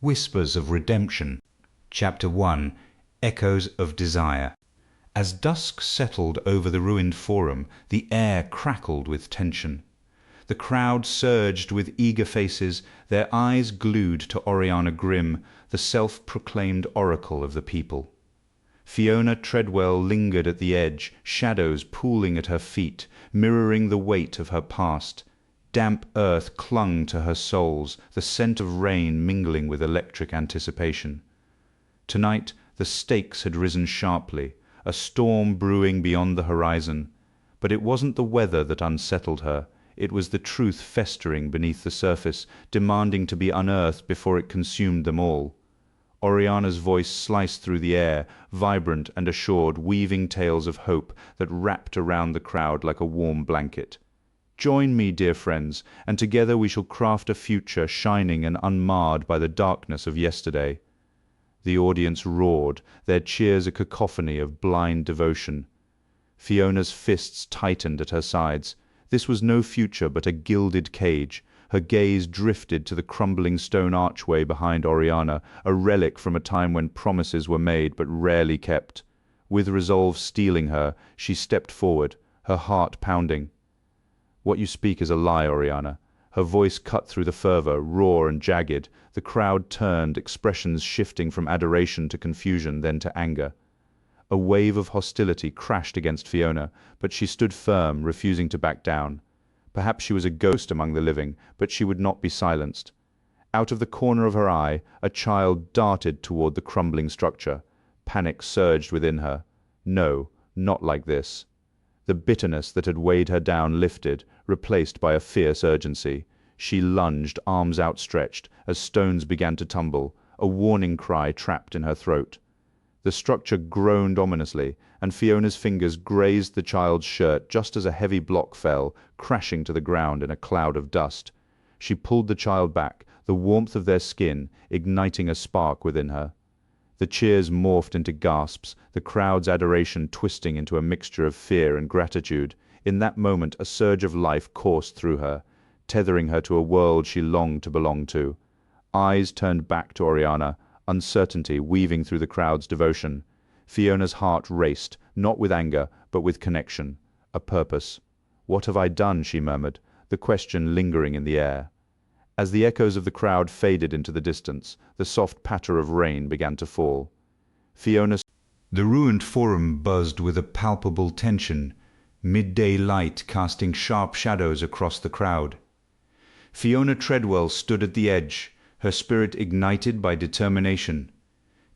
Whispers of Redemption. Chapter 1. Echoes of Desire. As dusk settled over the ruined forum, the air crackled with tension. The crowd surged with eager faces, their eyes glued to Oriana Grimm, the self-proclaimed oracle of the people. Fiona Treadwell lingered at the edge, shadows pooling at her feet, mirroring the weight of her past. Damp earth clung to her soles, the scent of rain mingling with electric anticipation. Tonight the stakes had risen sharply, a storm brewing beyond the horizon. But it wasn't the weather that unsettled her, it was the truth festering beneath the surface, demanding to be unearthed before it consumed them all. Oriana's voice sliced through the air, vibrant and assured, weaving tales of hope that wrapped around the crowd like a warm blanket. Join me, dear friends, and together we shall craft a future shining and unmarred by the darkness of yesterday. The audience roared, their cheers a cacophony of blind devotion. Fiona's fists tightened at her sides. This was no future but a gilded cage. Her gaze drifted to the crumbling stone archway behind Oriana, a relic from a time when promises were made but rarely kept. With resolve steeling her, she stepped forward, her heart pounding. "What you speak is a lie, Oriana." Her voice cut through the fervor, raw and jagged. The crowd turned, expressions shifting from adoration to confusion, then to anger. A wave of hostility crashed against Fiona, but she stood firm, refusing to back down. Perhaps she was a ghost among the living, but she would not be silenced. Out of the corner of her eye, a child darted toward the crumbling structure. Panic surged within her. No, not like this. The bitterness that had weighed her down lifted, replaced by a fierce urgency. She lunged, arms outstretched, as stones began to tumble, a warning cry trapped in her throat. The structure groaned ominously, and Fiona's fingers grazed the child's shirt just as a heavy block fell, crashing to the ground in a cloud of dust. She pulled the child back, the warmth of their skin igniting a spark within her. The cheers morphed into gasps, the crowd's adoration twisting into a mixture of fear and gratitude. In that moment a surge of life coursed through her, tethering her to a world she longed to belong to. Eyes turned back to Oriana, uncertainty weaving through the crowd's devotion. Fiona's heart raced, not with anger, but with connection, a purpose. "What have I done?" she murmured, the question lingering in the air. As the echoes of the crowd faded into the distance, the soft patter of rain began to fall. The ruined forum buzzed with a palpable tension, midday light casting sharp shadows across the crowd. Fiona Treadwell stood at the edge, her spirit ignited by determination.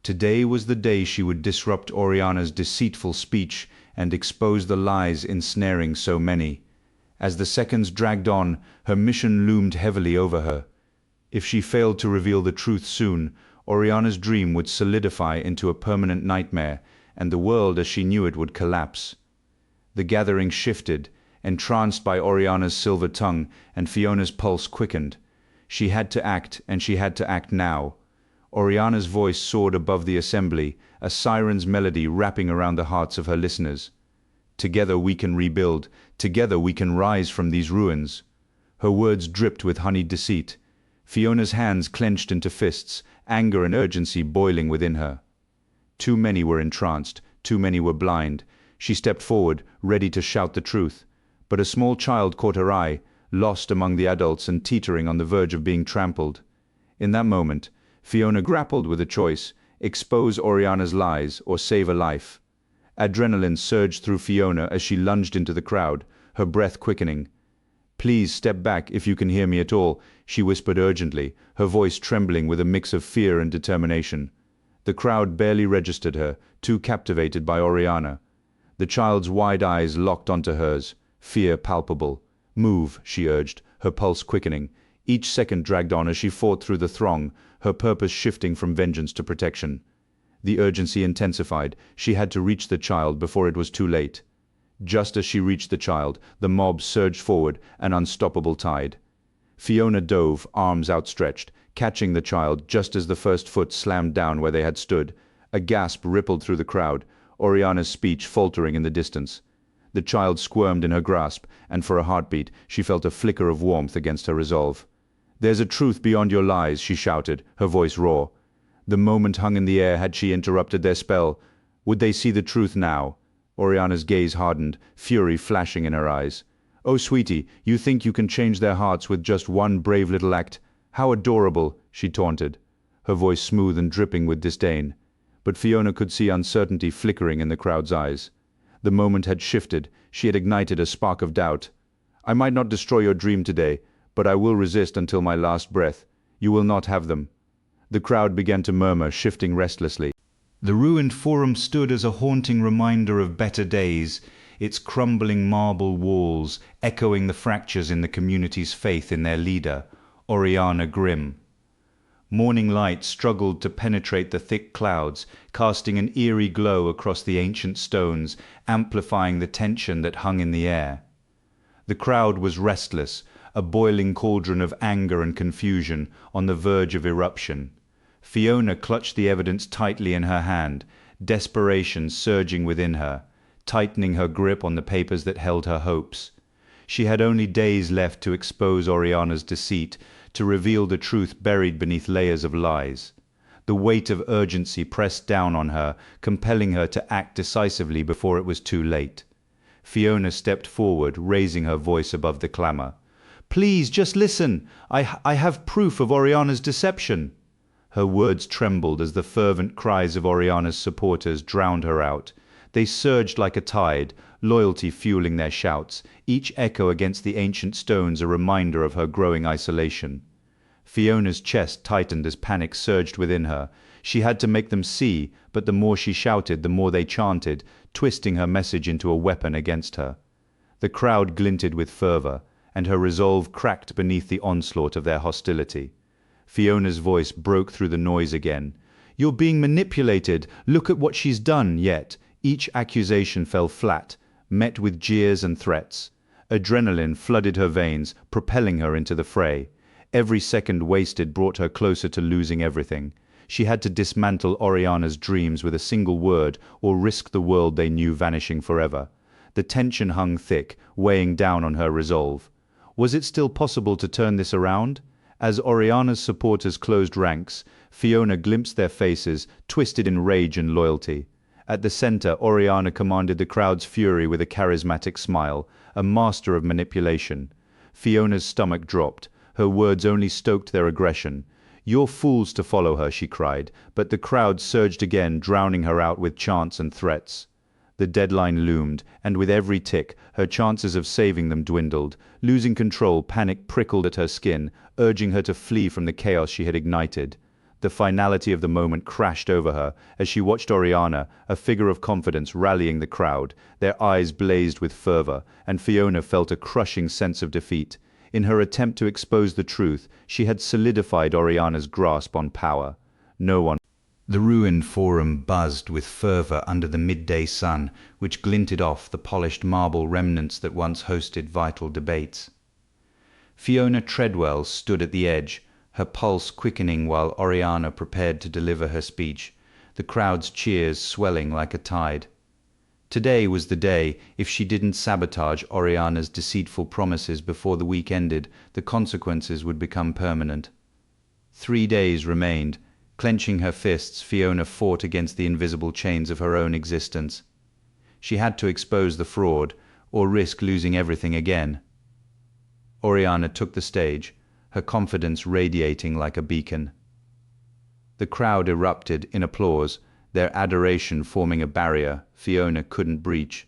Today was the day she would disrupt Oriana's deceitful speech and expose the lies ensnaring so many. As the seconds dragged on, her mission loomed heavily over her. If she failed to reveal the truth soon, Oriana's dream would solidify into a permanent nightmare, and the world as she knew it would collapse. The gathering shifted, entranced by Oriana's silver tongue, and Fiona's pulse quickened. She had to act, and she had to act now. Oriana's voice soared above the assembly, a siren's melody wrapping around the hearts of her listeners. "Together we can rebuild. Together we can rise from these ruins." Her words dripped with honeyed deceit. Fiona's hands clenched into fists, anger and urgency boiling within her. Too many were entranced, too many were blind. She stepped forward, ready to shout the truth. But a small child caught her eye, lost among the adults and teetering on the verge of being trampled. In that moment, Fiona grappled with a choice: expose Oriana's lies or save a life. Adrenaline surged through Fiona as she lunged into the crowd, her breath quickening. "Please step back if you can hear me at all," she whispered urgently, her voice trembling with a mix of fear and determination. The crowd barely registered her, too captivated by Oriana. The child's wide eyes locked onto hers, fear palpable. "Move," she urged, her pulse quickening. Each second dragged on as she fought through the throng, her purpose shifting from vengeance to protection. The urgency intensified. She had to reach the child before it was too late. Just as she reached the child, the mob surged forward, an unstoppable tide. Fiona dove, arms outstretched, catching the child just as the first foot slammed down where they had stood. A gasp rippled through the crowd, Oriana's speech faltering in the distance. The child squirmed in her grasp, and for a heartbeat she felt a flicker of warmth against her resolve. "There's a truth beyond your lies," she shouted, her voice raw. The moment hung in the air had she interrupted their spell. Would they see the truth now? Oriana's gaze hardened, fury flashing in her eyes. "Oh, sweetie, you think you can change their hearts with just one brave little act? How adorable," she taunted, her voice smooth and dripping with disdain. But Fiona could see uncertainty flickering in the crowd's eyes. The moment had shifted. She had ignited a spark of doubt. "I might not destroy your dream today, but I will resist until my last breath. You will not have them." The crowd began to murmur, shifting restlessly. The ruined forum stood as a haunting reminder of better days, its crumbling marble walls echoing the fractures in the community's faith in their leader, Oriana Grimm. Morning light struggled to penetrate the thick clouds, casting an eerie glow across the ancient stones, amplifying the tension that hung in the air. The crowd was restless, a boiling cauldron of anger and confusion, on the verge of eruption. Fiona clutched the evidence tightly in her hand, desperation surging within her, tightening her grip on the papers that held her hopes. She had only days left to expose Oriana's deceit, to reveal the truth buried beneath layers of lies. The weight of urgency pressed down on her, compelling her to act decisively before it was too late. Fiona stepped forward, raising her voice above the clamor. "Please, just listen. I have proof of Oriana's deception." Her words trembled as the fervent cries of Oriana's supporters drowned her out. They surged like a tide, loyalty fueling their shouts, each echo against the ancient stones a reminder of her growing isolation. Fiona's chest tightened as panic surged within her. She had to make them see, but the more she shouted, the more they chanted, twisting her message into a weapon against her. The crowd glinted with fervor, and her resolve cracked beneath the onslaught of their hostility. Fiona's voice broke through the noise again. "You're being manipulated. Look at what she's done." Yet each accusation fell flat, met with jeers and threats. Adrenaline flooded her veins, propelling her into the fray. Every second wasted brought her closer to losing everything. She had to dismantle Oriana's dreams with a single word, or risk the world they knew vanishing forever. The tension hung thick, weighing down on her resolve. Was it still possible to turn this around? As Oriana's supporters closed ranks, Fiona glimpsed their faces, twisted in rage and loyalty. At the center, Oriana commanded the crowd's fury with a charismatic smile, a master of manipulation. Fiona's stomach dropped. Her words only stoked their aggression. "You're fools to follow her," she cried, but the crowd surged again, drowning her out with chants and threats. The deadline loomed, and with every tick, her chances of saving them dwindled. Losing control, panic prickled at her skin, urging her to flee from the chaos she had ignited. The finality of the moment crashed over her as she watched Oriana, a figure of confidence, rallying the crowd. Their eyes blazed with fervor, and Fiona felt a crushing sense of defeat. In her attempt to expose the truth, she had solidified Oriana's grasp on power. No one. The ruined forum buzzed with fervor under the midday sun, which glinted off the polished marble remnants that once hosted vital debates. Fiona Treadwell stood at the edge, her pulse quickening while Oriana prepared to deliver her speech, the crowd's cheers swelling like a tide. Today was the day. If she didn't sabotage Oriana's deceitful promises before the week ended, the consequences would become permanent. 3 days remained. Clenching her fists, Fiona fought against the invisible chains of her own existence. She had to expose the fraud, or risk losing everything again. Oriana took the stage, her confidence radiating like a beacon. The crowd erupted in applause, their adoration forming a barrier Fiona couldn't breach.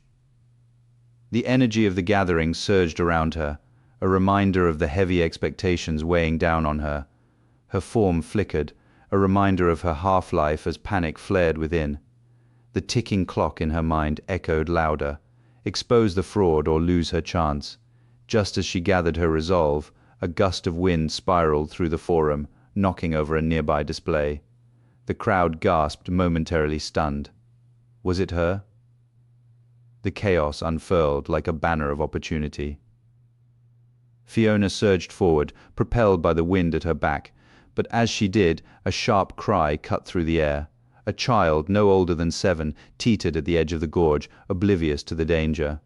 The energy of the gathering surged around her, a reminder of the heavy expectations weighing down on her. Her form flickered, a reminder of her half-life as panic flared within. The ticking clock in her mind echoed louder. Expose the fraud or lose her chance. Just as she gathered her resolve, a gust of wind spiraled through the forum, knocking over a nearby display. The crowd gasped, momentarily stunned. Was it her? The chaos unfurled like a banner of opportunity. Fiona surged forward, propelled by the wind at her back, but as she did, a sharp cry cut through the air. A child, no older than 7, teetered at the edge of the gorge, oblivious to the danger.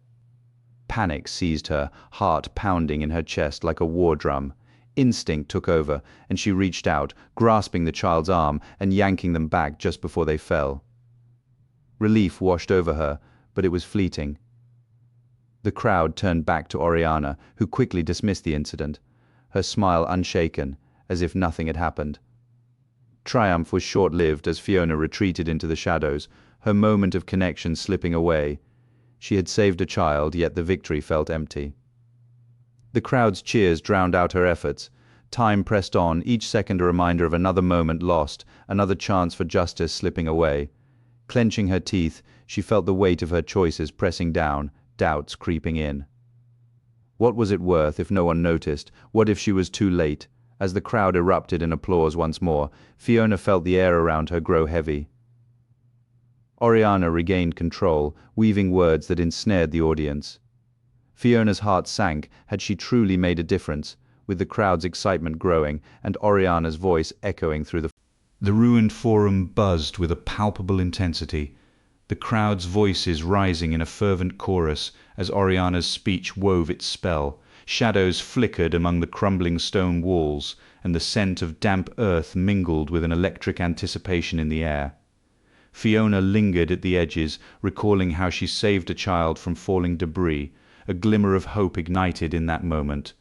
Panic seized her, heart pounding in her chest like a war drum. Instinct took over, and she reached out, grasping the child's arm and yanking them back just before they fell. Relief washed over her, but it was fleeting. The crowd turned back to Oriana, who quickly dismissed the incident, her smile unshaken, as if nothing had happened. Triumph was short-lived as Fiona retreated into the shadows, her moment of connection slipping away. She had saved a child, yet the victory felt empty. The crowd's cheers drowned out her efforts. Time pressed on, each second a reminder of another moment lost, another chance for justice slipping away. Clenching her teeth, she felt the weight of her choices pressing down, doubts creeping in. What was it worth if no one noticed? What if she was too late? As the crowd erupted in applause once more, Fiona felt the air around her grow heavy. Oriana regained control, weaving words that ensnared the audience. Fiona's heart sank. Had she truly made a difference, with the crowd's excitement growing and Oriana's voice echoing through The ruined forum buzzed with a palpable intensity, the crowd's voices rising in a fervent chorus as Oriana's speech wove its spell. Shadows flickered among the crumbling stone walls, and the scent of damp earth mingled with an electric anticipation in the air. Fiona lingered at the edges, recalling how she saved a child from falling debris. A glimmer of hope ignited in that moment.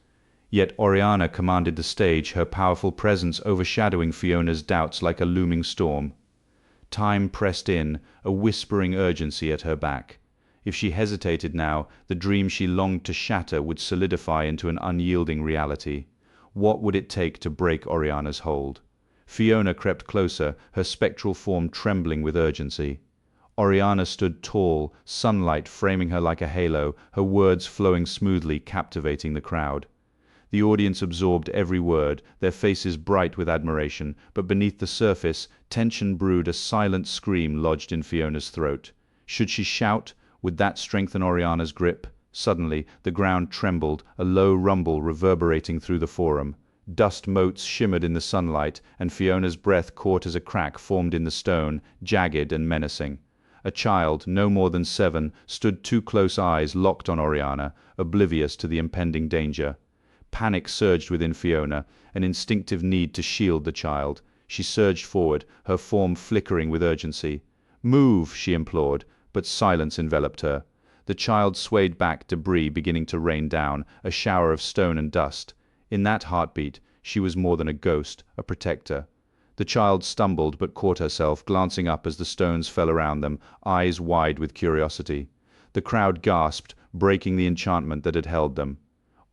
Yet Oriana commanded the stage, her powerful presence overshadowing Fiona's doubts like a looming storm. Time pressed in, a whispering urgency at her back. If she hesitated now, the dream she longed to shatter would solidify into an unyielding reality. What would it take to break Oriana's hold? Fiona crept closer, her spectral form trembling with urgency. Oriana stood tall, sunlight framing her like a halo, her words flowing smoothly, captivating the crowd. The audience absorbed every word, their faces bright with admiration, but beneath the surface, tension brewed, a silent scream lodged in Fiona's throat. Should she shout? Would that strengthen Oriana's grip? Suddenly, the ground trembled, a low rumble reverberating through the forum. Dust motes shimmered in the sunlight, and Fiona's breath caught as a crack formed in the stone, jagged and menacing. A child, no more than 7, stood, two close eyes locked on Oriana, oblivious to the impending danger. Panic surged within Fiona, an instinctive need to shield the child. She surged forward, her form flickering with urgency. "Move!" she implored, but silence enveloped her. The child swayed back, debris beginning to rain down, a shower of stone and dust. In that heartbeat, she was more than a ghost, a protector. The child stumbled but caught herself, glancing up as the stones fell around them, eyes wide with curiosity. The crowd gasped, breaking the enchantment that had held them.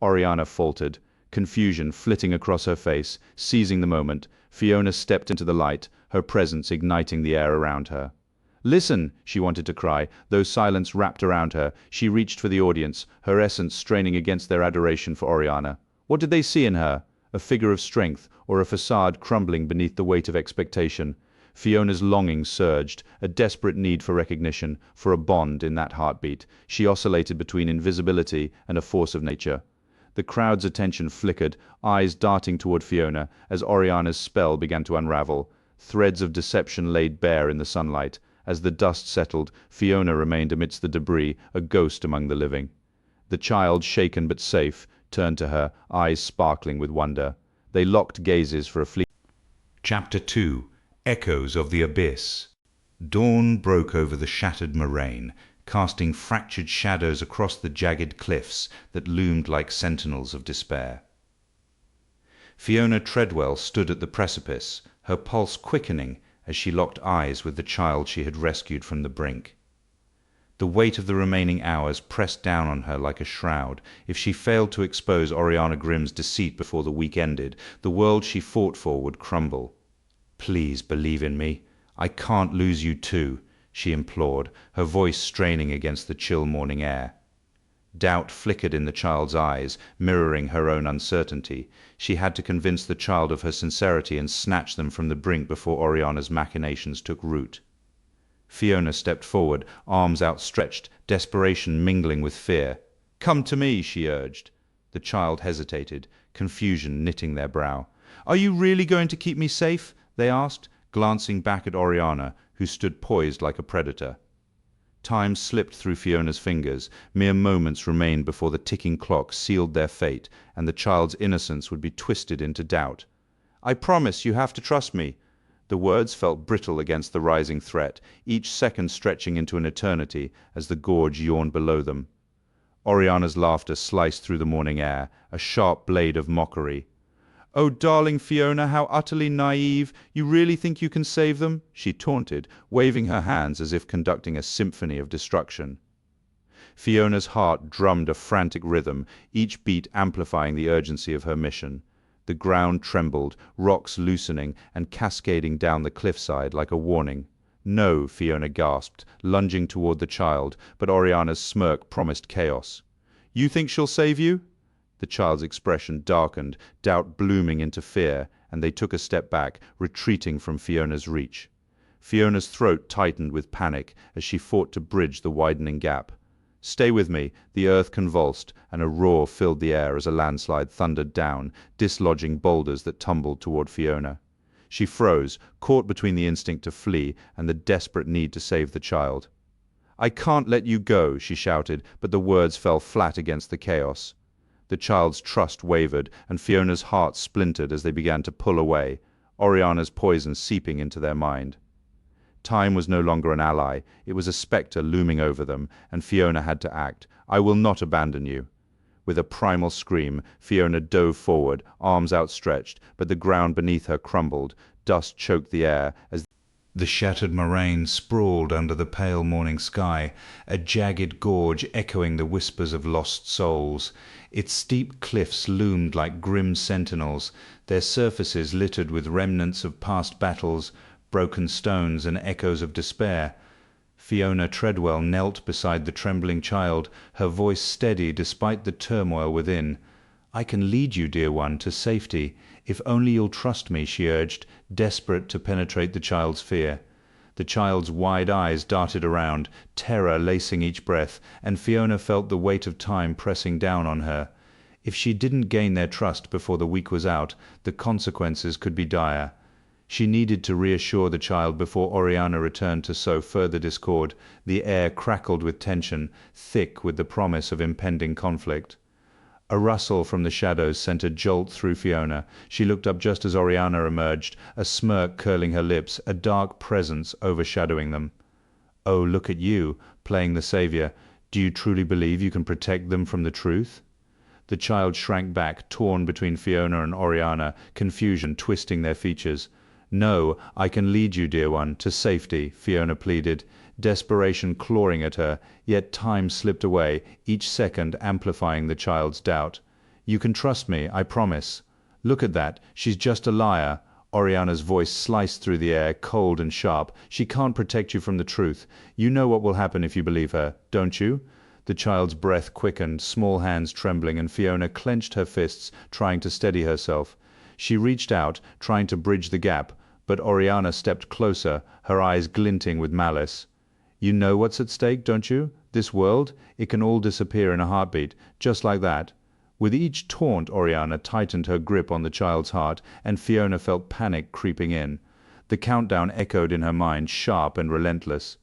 Oriana faltered, confusion flitting across her face. Seizing the moment, Fiona stepped into the light, her presence igniting the air around her. "Listen!" she wanted to cry, though silence wrapped around her. She reached for the audience, her essence straining against their adoration for Oriana. What did they see in her? A figure of strength, or a facade crumbling beneath the weight of expectation? Fiona's longing surged, a desperate need for recognition, for a bond in that heartbeat. She oscillated between invisibility and a force of nature. The crowd's attention flickered, eyes darting toward Fiona, as Oriana's spell began to unravel. Threads of deception laid bare in the sunlight. As the dust settled, Fiona remained amidst the debris, a ghost among the living. The child, shaken but safe, turned to her, eyes sparkling with wonder. They locked gazes for a fleeting. Chapter 2. Echoes of the Abyss. Dawn broke over the shattered moraine, casting fractured shadows across the jagged cliffs that loomed like sentinels of despair. Fiona Treadwell stood at the precipice, her pulse quickening as she locked eyes with the child she had rescued from the brink. The weight of the remaining hours pressed down on her like a shroud. If she failed to expose Oriana Grimm's deceit before the week ended, the world she fought for would crumble. "Please believe in me. I can't lose you too," she implored, her voice straining against the chill morning air. Doubt flickered in the child's eyes, mirroring her own uncertainty. She had to convince the child of her sincerity and snatch them from the brink before Oriana's machinations took root. Fiona stepped forward, arms outstretched, desperation mingling with fear. "Come to me," she urged. The child hesitated, confusion knitting their brow. "Are you really going to keep me safe?" they asked, glancing back at Oriana, who stood poised like a predator. Time slipped through Fiona's fingers. Mere moments remained before the ticking clock sealed their fate, and the child's innocence would be twisted into doubt. "I promise you have to trust me." The words felt brittle against the rising threat, each second stretching into an eternity as the gorge yawned below them. Oriana's laughter sliced through the morning air, a sharp blade of mockery. "Oh, darling Fiona, how utterly naive! You really think you can save them?" she taunted, waving her hands as if conducting a symphony of destruction. Fiona's heart drummed a frantic rhythm, each beat amplifying the urgency of her mission. The ground trembled, rocks loosening and cascading down the cliffside like a warning. "No," Fiona gasped, lunging toward the child, but Oriana's smirk promised chaos. "You think she'll save you?" The child's expression darkened, doubt blooming into fear, and they took a step back, retreating from Fiona's reach. Fiona's throat tightened with panic as she fought to bridge the widening gap. "Stay with me." The earth convulsed, and a roar filled the air as a landslide thundered down, dislodging boulders that tumbled toward Fiona. She froze, caught between the instinct to flee and the desperate need to save the child. "I can't let you go," she shouted, but the words fell flat against the chaos. The child's trust wavered, and Fiona's heart splintered as they began to pull away, Oriana's poison seeping into their mind. Time was no longer an ally, it was a spectre looming over them, and Fiona had to act. "I will not abandon you." With a primal scream, Fiona dove forward, arms outstretched, but the ground beneath her crumbled, dust choked the air as the shattered moraine sprawled under the pale morning sky, a jagged gorge echoing the whispers of lost souls. Its steep cliffs loomed like grim sentinels, their surfaces littered with remnants of past battles, broken stones and echoes of despair. Fiona Treadwell knelt beside the trembling child, her voice steady despite the turmoil within. "I can lead you, dear one, to safety, if only you'll trust me," she urged, desperate to penetrate the child's fear. The child's wide eyes darted around, terror lacing each breath, and Fiona felt the weight of time pressing down on her. If she didn't gain their trust before the week was out, the consequences could be dire. She needed to reassure the child before Oriana returned to sow further discord. The air crackled with tension, thick with the promise of impending conflict. A rustle from the shadows sent a jolt through Fiona. She looked up just as Oriana emerged, a smirk curling her lips, a dark presence overshadowing them. "Oh, look at you, playing the savior. Do you truly believe you can protect them from the truth?" The child shrank back, torn between Fiona and Oriana, confusion twisting their features. "No, I can lead you, dear one, to safety," Fiona pleaded, desperation clawing at her, yet time slipped away, each second amplifying the child's doubt. "You can trust me, I promise." "Look at that, she's just a liar." Oriana's voice sliced through the air, cold and sharp. "She can't protect you from the truth. You know what will happen if you believe her, don't you?" The child's breath quickened, small hands trembling, and Fiona clenched her fists, trying to steady herself. She reached out, trying to bridge the gap, but Oriana stepped closer, her eyes glinting with malice. "You know what's at stake, don't you? This world, it can all disappear in a heartbeat, just like that." With each taunt, Oriana tightened her grip on the child's heart, and Fiona felt panic creeping in. The countdown echoed in her mind, sharp and relentless.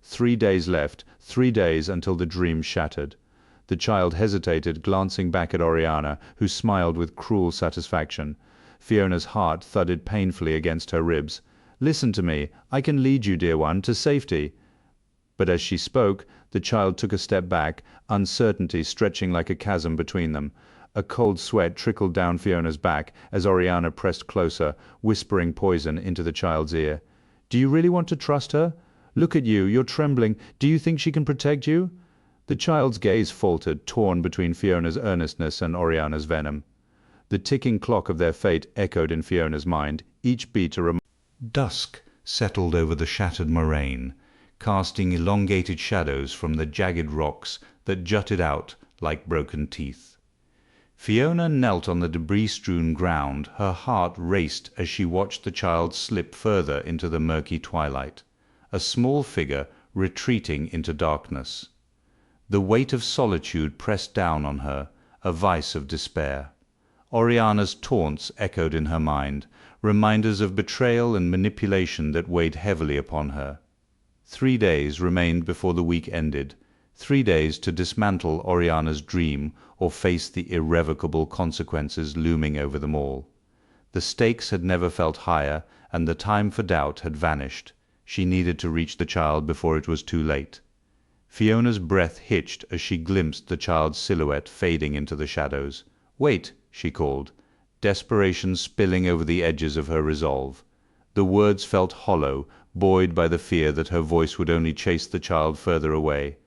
3 days left, 3 days until the dream shattered. The child hesitated, glancing back at Oriana, who smiled with cruel satisfaction. Fiona's heart thudded painfully against her ribs. "Listen to me. I can lead you, dear one, to safety." But as she spoke, the child took a step back, uncertainty stretching like a chasm between them. A cold sweat trickled down Fiona's back as Oriana pressed closer, whispering poison into the child's ear. "Do you really want to trust her? Look at you, you're trembling. Do you think she can protect you?" The child's gaze faltered, torn between Fiona's earnestness and Oriana's venom. The ticking clock of their fate echoed in Fiona's mind, each beat a reminder. Dusk settled over the shattered moraine, casting elongated shadows from the jagged rocks that jutted out like broken teeth. Fiona knelt on the debris-strewn ground. Her heart raced as she watched the child slip further into the murky twilight, a small figure retreating into darkness. The weight of solitude pressed down on her, a vice of despair. Oriana's taunts echoed in her mind, reminders of betrayal and manipulation that weighed heavily upon her. 3 days remained before the week ended. 3 days to dismantle Oriana's dream or face the irrevocable consequences looming over them all. The stakes had never felt higher, and the time for doubt had vanished. She needed to reach the child before it was too late. Fiona's breath hitched as she glimpsed the child's silhouette fading into the shadows. "Wait!" she called, desperation spilling over the edges of her resolve. The words felt hollow, buoyed by the fear that her voice would only chase the child further away.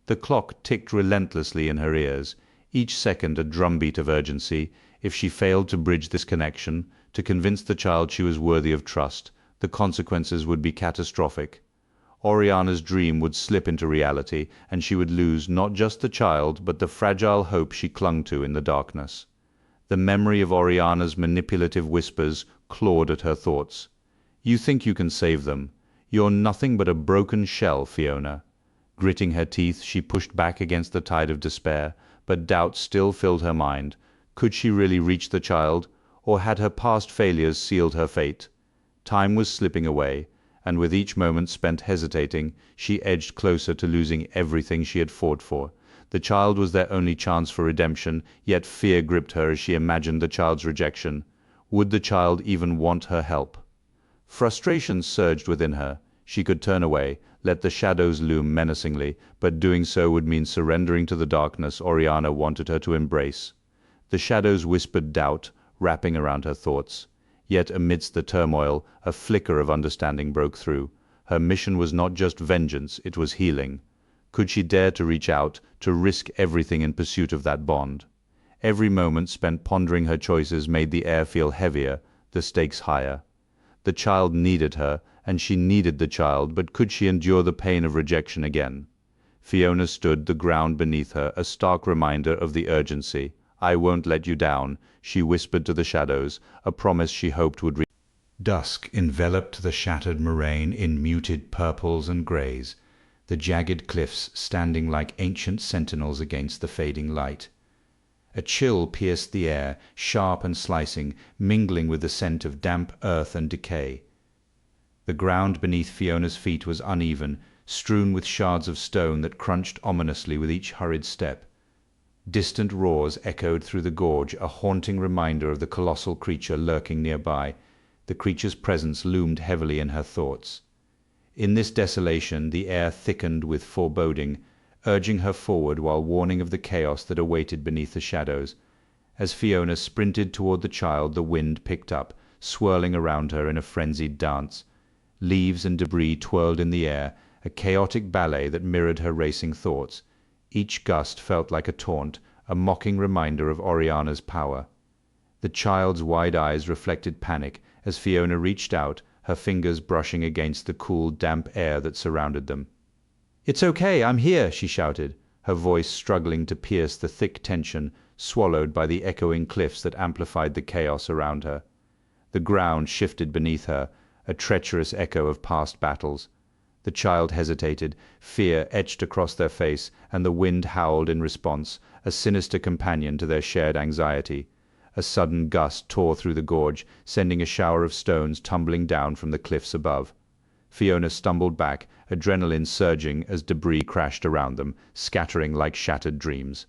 The clock ticked relentlessly in her ears, each second a drumbeat of urgency. If she failed to bridge this connection, to convince the child she was worthy of trust, the consequences would be catastrophic. Oriana's dream would slip into reality, and she would lose not just the child, but the fragile hope she clung to in the darkness. The memory of Oriana's manipulative whispers clawed at her thoughts. "You think you can save them. You're nothing but a broken shell, Fiona." Gritting her teeth, she pushed back against the tide of despair, but doubt still filled her mind. Could she really reach the child, or had her past failures sealed her fate? Time was slipping away, and with each moment spent hesitating, she edged closer to losing everything she had fought for. The child was their only chance for redemption, yet fear gripped her as she imagined the child's rejection. Would the child even want her help? Frustration surged within her. She could turn away, let the shadows loom menacingly, but doing so would mean surrendering to the darkness Oriana wanted her to embrace. The shadows whispered doubt, wrapping around her thoughts. Yet amidst the turmoil, a flicker of understanding broke through. Her mission was not just vengeance, it was healing. Could she dare to reach out, to risk everything in pursuit of that bond? Every moment spent pondering her choices made the air feel heavier, the stakes higher. The child needed her, and she needed the child, but could she endure the pain of rejection again? Fiona stood the ground beneath her, a stark reminder of the urgency. "I won't let you down," she whispered to the shadows, a promise she hoped would reach. Dusk enveloped the shattered moraine in muted purples and greys, the jagged cliffs standing like ancient sentinels against the fading light. A chill pierced the air, sharp and slicing, mingling with the scent of damp earth and decay. The ground beneath Fiona's feet was uneven, strewn with shards of stone that crunched ominously with each hurried step. Distant roars echoed through the gorge, a haunting reminder of the colossal creature lurking nearby. The creature's presence loomed heavily in her thoughts. In this desolation the air thickened with foreboding, urging her forward while warning of the chaos that awaited beneath the shadows. As Fiona sprinted toward the child, the wind picked up, swirling around her in a frenzied dance. Leaves and debris twirled in the air, a chaotic ballet that mirrored her racing thoughts. Each gust felt like a taunt, a mocking reminder of Oriana's power. The child's wide eyes reflected panic as Fiona reached out, her fingers brushing against the cool, damp air that surrounded them. "It's okay, I'm here!" she shouted, her voice struggling to pierce the thick tension, swallowed by the echoing cliffs that amplified the chaos around her. The ground shifted beneath her, a treacherous echo of past battles. The child hesitated, fear etched across their face, and the wind howled in response, a sinister companion to their shared anxiety. A sudden gust tore through the gorge, sending a shower of stones tumbling down from the cliffs above. Fiona stumbled back, adrenaline surging as debris crashed around them, scattering like shattered dreams.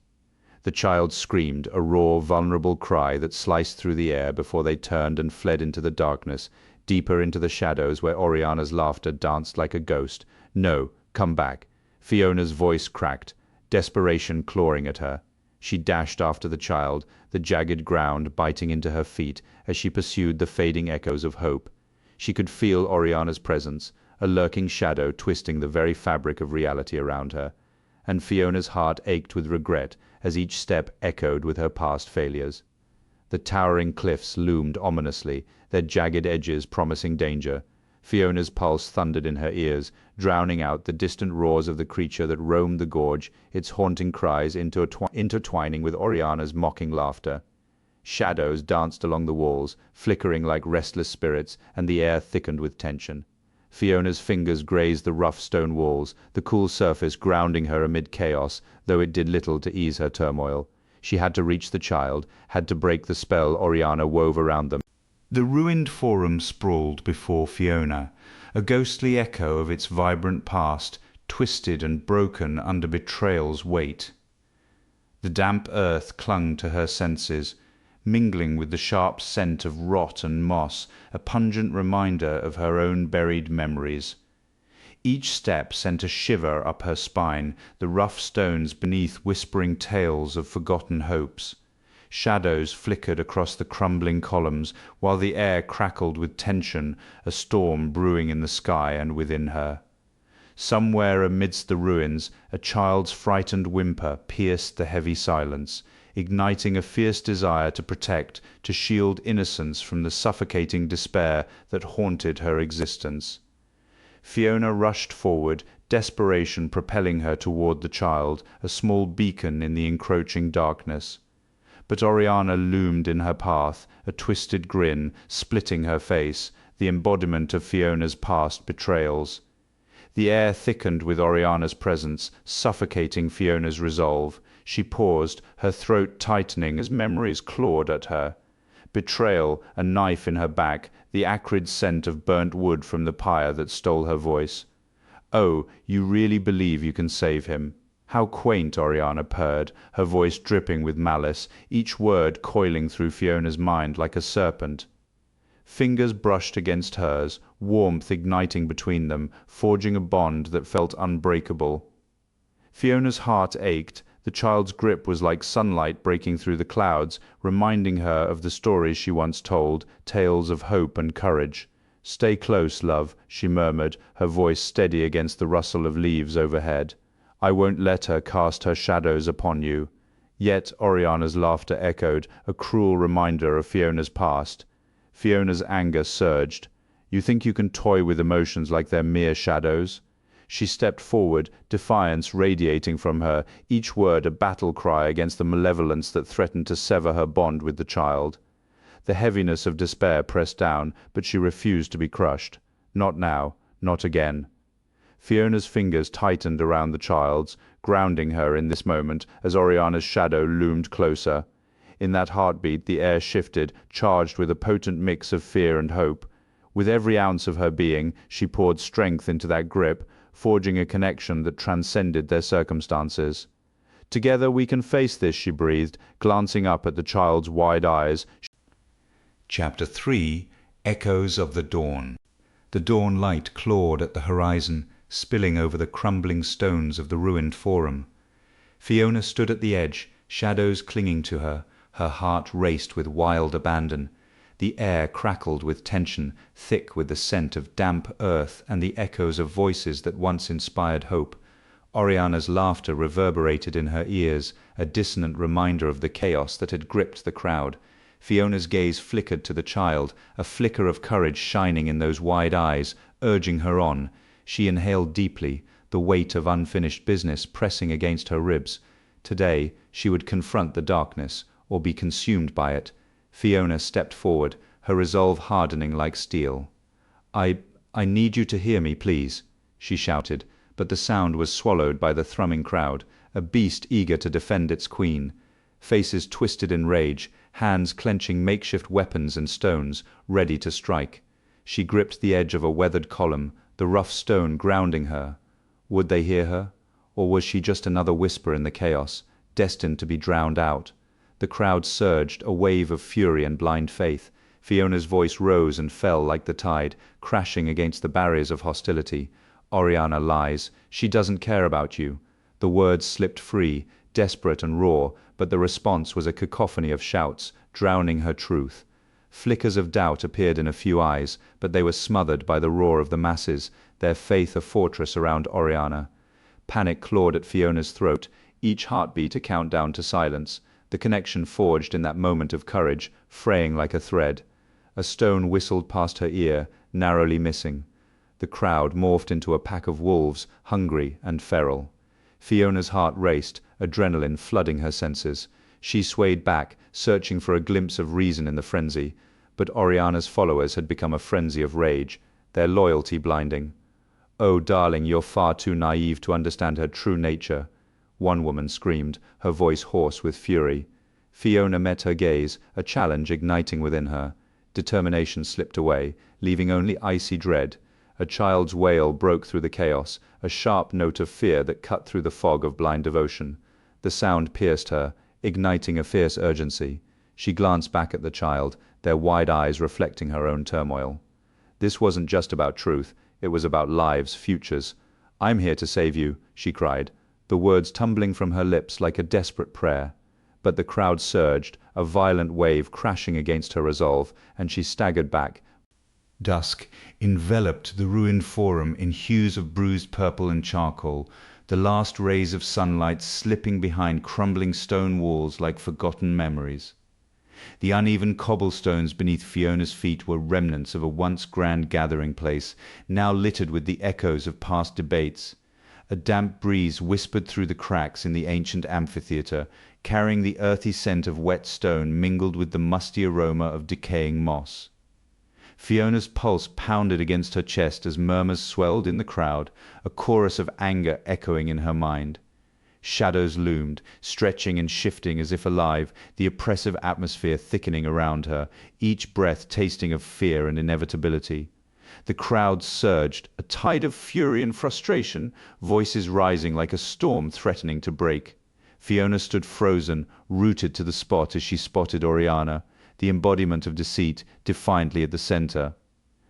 The child screamed, a raw, vulnerable cry that sliced through the air before they turned and fled into the darkness, deeper into the shadows where Oriana's laughter danced like a ghost. "No, come back." Fiona's voice cracked, desperation clawing at her. She dashed after the child, the jagged ground biting into her feet as she pursued the fading echoes of hope. She could feel Oriana's presence, a lurking shadow twisting the very fabric of reality around her, and Fiona's heart ached with regret as each step echoed with her past failures. The towering cliffs loomed ominously, their jagged edges promising danger. Fiona's pulse thundered in her ears, drowning out the distant roars of the creature that roamed the gorge, its haunting cries intertwining with Oriana's mocking laughter. Shadows danced along the walls, flickering like restless spirits, and the air thickened with tension. Fiona's fingers grazed the rough stone walls, the cool surface grounding her amid chaos, though it did little to ease her turmoil. She had to reach the child, had to break the spell Oriana wove around them. The ruined forum sprawled before Fiona, a ghostly echo of its vibrant past, twisted and broken under betrayal's weight. The damp earth clung to her senses, mingling with the sharp scent of rot and moss, a pungent reminder of her own buried memories. Each step sent a shiver up her spine, the rough stones beneath whispering tales of forgotten hopes. Shadows flickered across the crumbling columns, while the air crackled with tension, a storm brewing in the sky and within her. Somewhere amidst the ruins, a child's frightened whimper pierced the heavy silence, igniting a fierce desire to protect, to shield innocence from the suffocating despair that haunted her existence. Fiona rushed forward, desperation propelling her toward the child, a small beacon in the encroaching darkness. But Oriana loomed in her path, a twisted grin splitting her face, the embodiment of Fiona's past betrayals. The air thickened with Oriana's presence, suffocating Fiona's resolve. She paused, her throat tightening as memories clawed at her. Betrayal, a knife in her back, the acrid scent of burnt wood from the pyre that stole her voice. "Oh, you really believe you can save him?" How quaint, Oriana purred, her voice dripping with malice, each word coiling through Fiona's mind like a serpent. Fingers brushed against hers, warmth igniting between them, forging a bond that felt unbreakable. Fiona's heart ached. The child's grip was like sunlight breaking through the clouds, reminding her of the stories she once told, tales of hope and courage. "Stay close, love," she murmured, her voice steady against the rustle of leaves overhead. "I won't let her cast her shadows upon you." Yet Oriana's laughter echoed, a cruel reminder of Fiona's past. Fiona's anger surged. "You think you can toy with emotions like they're mere shadows?" She stepped forward, defiance radiating from her, each word a battle cry against the malevolence that threatened to sever her bond with the child. The heaviness of despair pressed down, but she refused to be crushed. Not now, not again. Fiona's fingers tightened around the child's, grounding her in this moment as Oriana's shadow loomed closer. In that heartbeat the air shifted, charged with a potent mix of fear and hope. With every ounce of her being, she poured strength into that grip, forging a connection that transcended their circumstances. "Together we can face this," she breathed, glancing up at the child's wide eyes. Chapter 3 Echoes of the Dawn. The dawn light clawed at the horizon, spilling over the crumbling stones of the ruined forum. Fiona stood at the edge, shadows clinging to her. Her heart raced with wild abandon. The air crackled with tension, thick with the scent of damp earth and the echoes of voices that once inspired hope. Oriana's laughter reverberated in her ears, a dissonant reminder of the chaos that had gripped the crowd. Fiona's gaze flickered to the child, a flicker of courage shining in those wide eyes, urging her on. She inhaled deeply, the weight of unfinished business pressing against her ribs. Today she would confront the darkness, or be consumed by it. Fiona stepped forward, her resolve hardening like steel. I need you to hear me, please," she shouted, but the sound was swallowed by the thrumming crowd, a beast eager to defend its queen. Faces twisted in rage, hands clenching makeshift weapons and stones, ready to strike. She gripped the edge of a weathered column, the rough stone grounding her. Would they hear her? Or was she just another whisper in the chaos, destined to be drowned out? The crowd surged, a wave of fury and blind faith. Fiona's voice rose and fell like the tide, crashing against the barriers of hostility. "Oriana lies. She doesn't care about you." The words slipped free, desperate and raw, but the response was a cacophony of shouts, drowning her truth. Flickers of doubt appeared in a few eyes, but they were smothered by the roar of the masses, their faith a fortress around Oriana. Panic clawed at Fiona's throat, each heartbeat a countdown to silence. The connection forged in that moment of courage, fraying like a thread. A stone whistled past her ear, narrowly missing. The crowd morphed into a pack of wolves, hungry and feral. Fiona's heart raced, adrenaline flooding her senses. She swayed back, searching for a glimpse of reason in the frenzy. But Oriana's followers had become a frenzy of rage, their loyalty blinding. "Oh, darling, you're far too naive to understand her true nature," one woman screamed, her voice hoarse with fury. Fiona met her gaze, a challenge igniting within her. Determination slipped away, leaving only icy dread. A child's wail broke through the chaos, a sharp note of fear that cut through the fog of blind devotion. The sound pierced her, igniting a fierce urgency. She glanced back at the child, their wide eyes reflecting her own turmoil. This wasn't just about truth, it was about lives, futures. "I'm here to save you," she cried, the words tumbling from her lips like a desperate prayer. But the crowd surged, a violent wave crashing against her resolve, and she staggered back. Dusk enveloped the ruined forum in hues of bruised purple and charcoal, the last rays of sunlight slipping behind crumbling stone walls like forgotten memories. The uneven cobblestones beneath Fiona's feet were remnants of a once grand gathering place, now littered with the echoes of past debates. A damp breeze whispered through the cracks in the ancient amphitheatre, carrying the earthy scent of wet stone mingled with the musty aroma of decaying moss. Fiona's pulse pounded against her chest as murmurs swelled in the crowd, a chorus of anger echoing in her mind. Shadows loomed, stretching and shifting as if alive, the oppressive atmosphere thickening around her, each breath tasting of fear and inevitability. The crowd surged, a tide of fury and frustration, voices rising like a storm threatening to break. Fiona stood frozen, rooted to the spot as she spotted Oriana, the embodiment of deceit, defiantly at the center.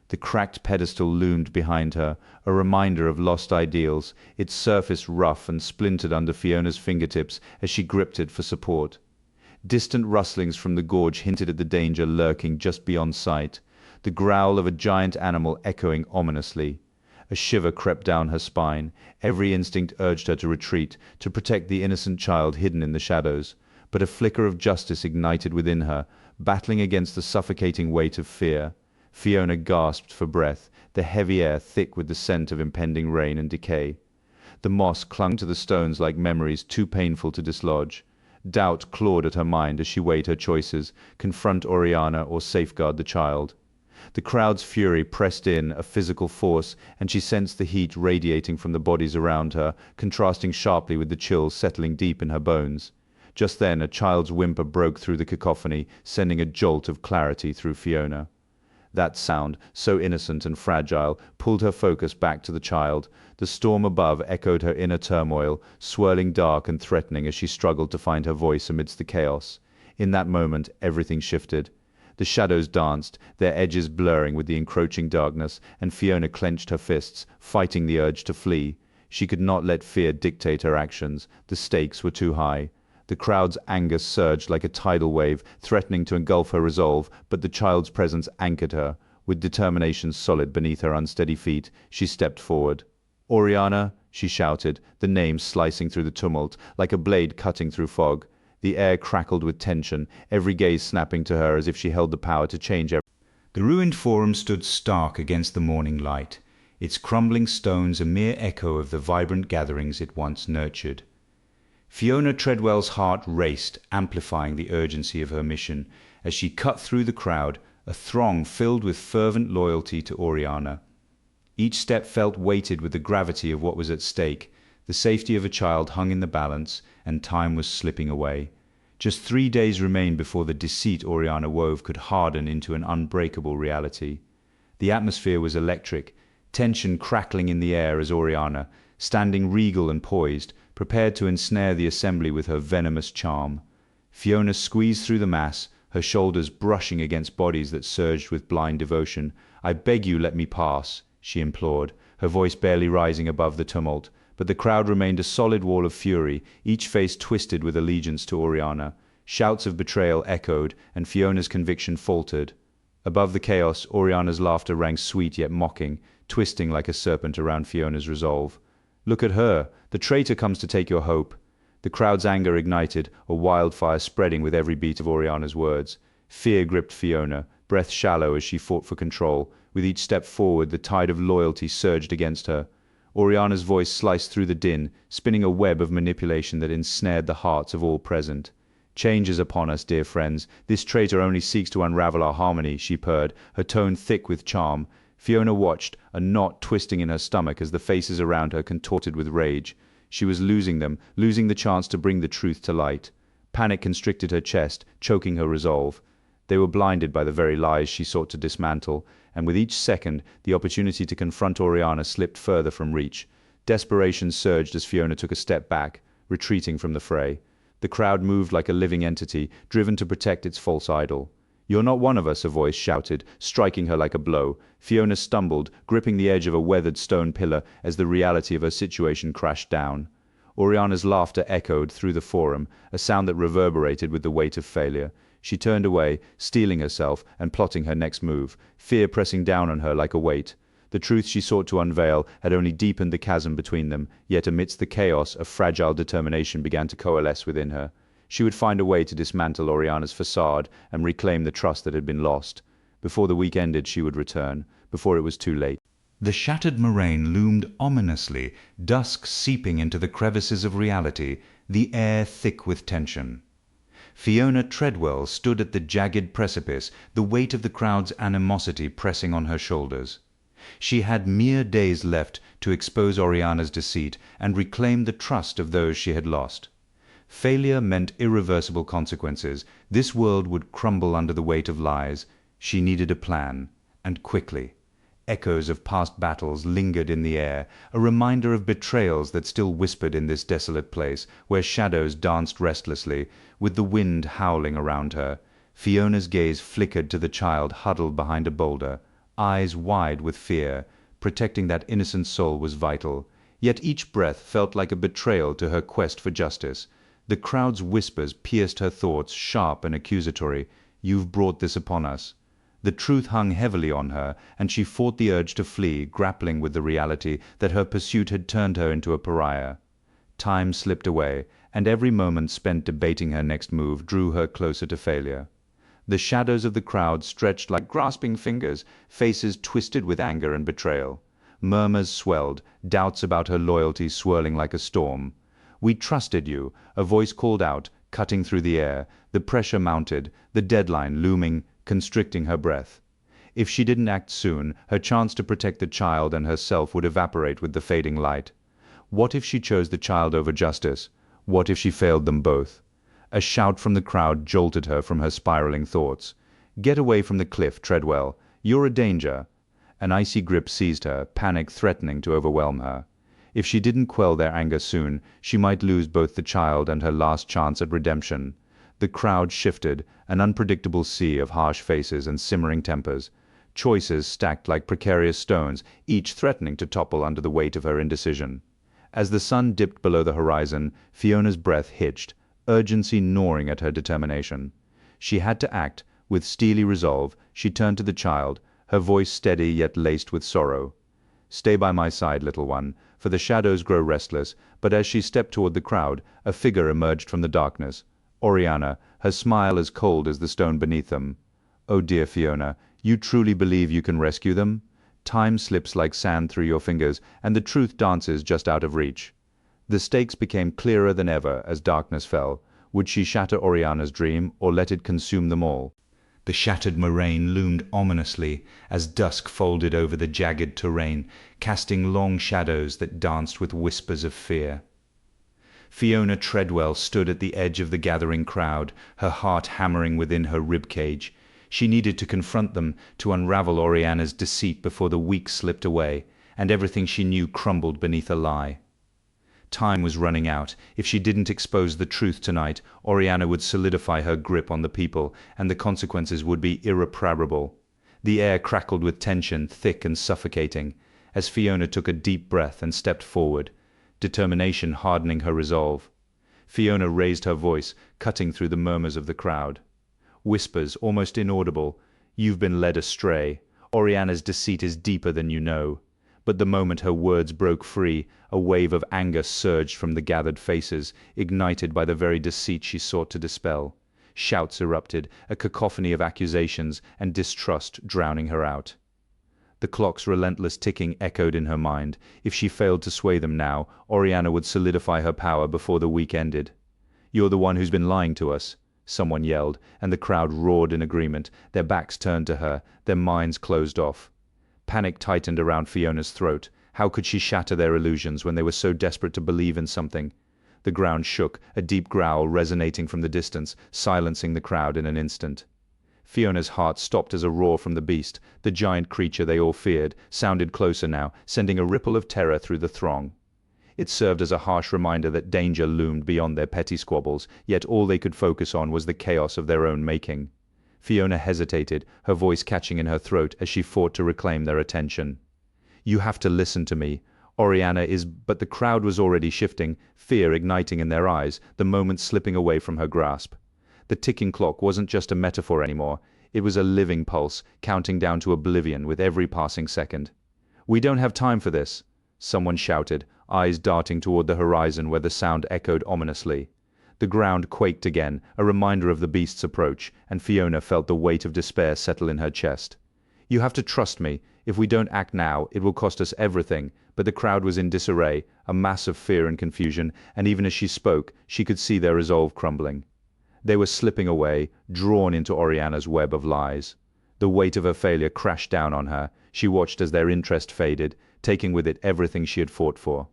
The cracked pedestal loomed behind her, a reminder of lost ideals, its surface rough and splintered under Fiona's fingertips as she gripped it for support. Distant rustlings from the gorge hinted at the danger lurking just beyond sight, the growl of a giant animal echoing ominously. A shiver crept down her spine. Every instinct urged her to retreat, to protect the innocent child hidden in the shadows. But a flicker of justice ignited within her, battling against the suffocating weight of fear. Fiona gasped for breath, the heavy air thick with the scent of impending rain and decay. The moss clung to the stones like memories too painful to dislodge. Doubt clawed at her mind as she weighed her choices, confront Oriana or safeguard the child. The crowd's fury pressed in, a physical force, and she sensed the heat radiating from the bodies around her, contrasting sharply with the chill settling deep in her bones. Just then a child's whimper broke through the cacophony, sending a jolt of clarity through Fiona. That sound, so innocent and fragile, pulled her focus back to the child. The storm above echoed her inner turmoil, swirling dark and threatening as she struggled to find her voice amidst the chaos. In that moment, everything shifted. The shadows danced, their edges blurring with the encroaching darkness, and Fiona clenched her fists, fighting the urge to flee. She could not let fear dictate her actions. The stakes were too high. The crowd's anger surged like a tidal wave, threatening to engulf her resolve, but the child's presence anchored her. With determination solid beneath her unsteady feet, she stepped forward. "Oriana," she shouted, the name slicing through the tumult, like a blade cutting through fog. The air crackled with tension, every gaze snapping to her as if she held the power to change everything. The ruined forum stood stark against the morning light, its crumbling stones a mere echo of the vibrant gatherings it once nurtured. Fiona Treadwell's heart raced, amplifying the urgency of her mission, as she cut through the crowd, a throng filled with fervent loyalty to Oriana. Each step felt weighted with the gravity of what was at stake. The safety of a child hung in the balance, and time was slipping away. Just 3 days remained before the deceit Oriana wove could harden into an unbreakable reality. The atmosphere was electric, tension crackling in the air as Oriana, standing regal and poised, prepared to ensnare the assembly with her venomous charm. Fiona squeezed through the mass, her shoulders brushing against bodies that surged with blind devotion. "I beg you, let me pass," she implored, her voice barely rising above the tumult. But the crowd remained a solid wall of fury, each face twisted with allegiance to Oriana. Shouts of betrayal echoed, and Fiona's conviction faltered. Above the chaos, Oriana's laughter rang sweet yet mocking, twisting like a serpent around Fiona's resolve. "Look at her! The traitor comes to take your hope." The crowd's anger ignited, a wildfire spreading with every beat of Oriana's words. Fear gripped Fiona, breath shallow as she fought for control. With each step forward, the tide of loyalty surged against her. Oriana's voice sliced through the din, spinning a web of manipulation that ensnared the hearts of all present. "Change is upon us, dear friends. This traitor only seeks to unravel our harmony," she purred, her tone thick with charm. Fiona watched, a knot twisting in her stomach as the faces around her contorted with rage. She was losing them, losing the chance to bring the truth to light. Panic constricted her chest, choking her resolve. They were blinded by the very lies she sought to dismantle, and with each second, the opportunity to confront Oriana slipped further from reach. Desperation surged as Fiona took a step back, retreating from the fray. The crowd moved like a living entity, driven to protect its false idol. "You're not one of us," a voice shouted, striking her like a blow. Fiona stumbled, gripping the edge of a weathered stone pillar as the reality of her situation crashed down. Oriana's laughter echoed through the forum, a sound that reverberated with the weight of failure. She turned away, steeling herself and plotting her next move, fear pressing down on her like a weight. The truth she sought to unveil had only deepened the chasm between them, yet amidst the chaos, a fragile determination began to coalesce within her. She would find a way to dismantle Oriana's facade and reclaim the trust that had been lost. Before the week ended, she would return, before it was too late. The shattered moraine loomed ominously, dusk seeping into the crevices of reality, the air thick with tension. Fiona Treadwell stood at the jagged precipice, the weight of the crowd's animosity pressing on her shoulders. She had mere days left to expose Oriana's deceit and reclaim the trust of those she had lost. Failure meant irreversible consequences. This world would crumble under the weight of lies. She needed a plan, and quickly. Echoes of past battles lingered in the air, a reminder of betrayals that still whispered in this desolate place, where shadows danced restlessly, with the wind howling around her. Fiona's gaze flickered to the child huddled behind a boulder, eyes wide with fear. Protecting that innocent soul was vital. Yet each breath felt like a betrayal to her quest for justice. The crowd's whispers pierced her thoughts, sharp and accusatory. "You've brought this upon us." The truth hung heavily on her, and she fought the urge to flee, grappling with the reality that her pursuit had turned her into a pariah. Time slipped away, and every moment spent debating her next move drew her closer to failure. The shadows of the crowd stretched like grasping fingers, faces twisted with anger and betrayal. Murmurs swelled, doubts about her loyalty swirling like a storm. "We trusted you," a voice called out, cutting through the air. The pressure mounted, the deadline looming, constricting her breath. If she didn't act soon, her chance to protect the child and herself would evaporate with the fading light. What if she chose the child over justice? What if she failed them both? A shout from the crowd jolted her from her spiraling thoughts. "Get away from the cliff, Treadwell. You're a danger." An icy grip seized her, panic threatening to overwhelm her. If she didn't quell their anger soon, she might lose both the child and her last chance at redemption. The crowd shifted, an unpredictable sea of harsh faces and simmering tempers. Choices stacked like precarious stones, each threatening to topple under the weight of her indecision. As the sun dipped below the horizon, Fiona's breath hitched, urgency gnawing at her determination. She had to act. With steely resolve, she turned to the child, her voice steady yet laced with sorrow. "Stay by my side, little one, for the shadows grow restless." But as she stepped toward the crowd, a figure emerged from the darkness. Oriana, her smile as cold as the stone beneath them. "Oh dear Fiona, you truly believe you can rescue them? Time slips like sand through your fingers, and the truth dances just out of reach." The stakes became clearer than ever as darkness fell. Would she shatter Oriana's dream, or let it consume them all? The shattered moraine loomed ominously as dusk folded over the jagged terrain, casting long shadows that danced with whispers of fear. Fiona Treadwell stood at the edge of the gathering crowd, her heart hammering within her ribcage. She needed to confront them, to unravel Oriana's deceit before the weeks slipped away, and everything she knew crumbled beneath a lie. Time was running out. If she didn't expose the truth tonight, Oriana would solidify her grip on the people, and the consequences would be irreparable. The air crackled with tension, thick and suffocating, as Fiona took a deep breath and stepped forward, determination hardening her resolve. Fiona raised her voice, cutting through the murmurs of the crowd. Whispers, almost inaudible. "You've been led astray. Oriana's deceit is deeper than you know." But the moment her words broke free, a wave of anger surged from the gathered faces, ignited by the very deceit she sought to dispel. Shouts erupted, a cacophony of accusations and distrust drowning her out. The clock's relentless ticking echoed in her mind. If she failed to sway them now, Oriana would solidify her power before the week ended. "You're the one who's been lying to us," someone yelled, and the crowd roared in agreement, their backs turned to her, their minds closed off. Panic tightened around Fiona's throat. How could she shatter their illusions when they were so desperate to believe in something? The ground shook, a deep growl resonating from the distance, silencing the crowd in an instant. Fiona's heart stopped as a roar from the beast, the giant creature they all feared, sounded closer now, sending a ripple of terror through the throng. It served as a harsh reminder that danger loomed beyond their petty squabbles, yet all they could focus on was the chaos of their own making. Fiona hesitated, her voice catching in her throat as she fought to reclaim their attention. "You have to listen to me. Oriana is—" But the crowd was already shifting, fear igniting in their eyes, the moment slipping away from her grasp. The ticking clock wasn't just a metaphor anymore. It was a living pulse, counting down to oblivion with every passing second. "We don't have time for this," someone shouted, eyes darting toward the horizon where the sound echoed ominously. The ground quaked again, a reminder of the beast's approach, and Fiona felt the weight of despair settle in her chest. "You have to trust me. If we don't act now, it will cost us everything." But the crowd was in disarray, a mass of fear and confusion, and even as she spoke, she could see their resolve crumbling. They were slipping away, drawn into Oriana's web of lies. The weight of her failure crashed down on her. She watched as their interest faded, taking with it everything she had fought for.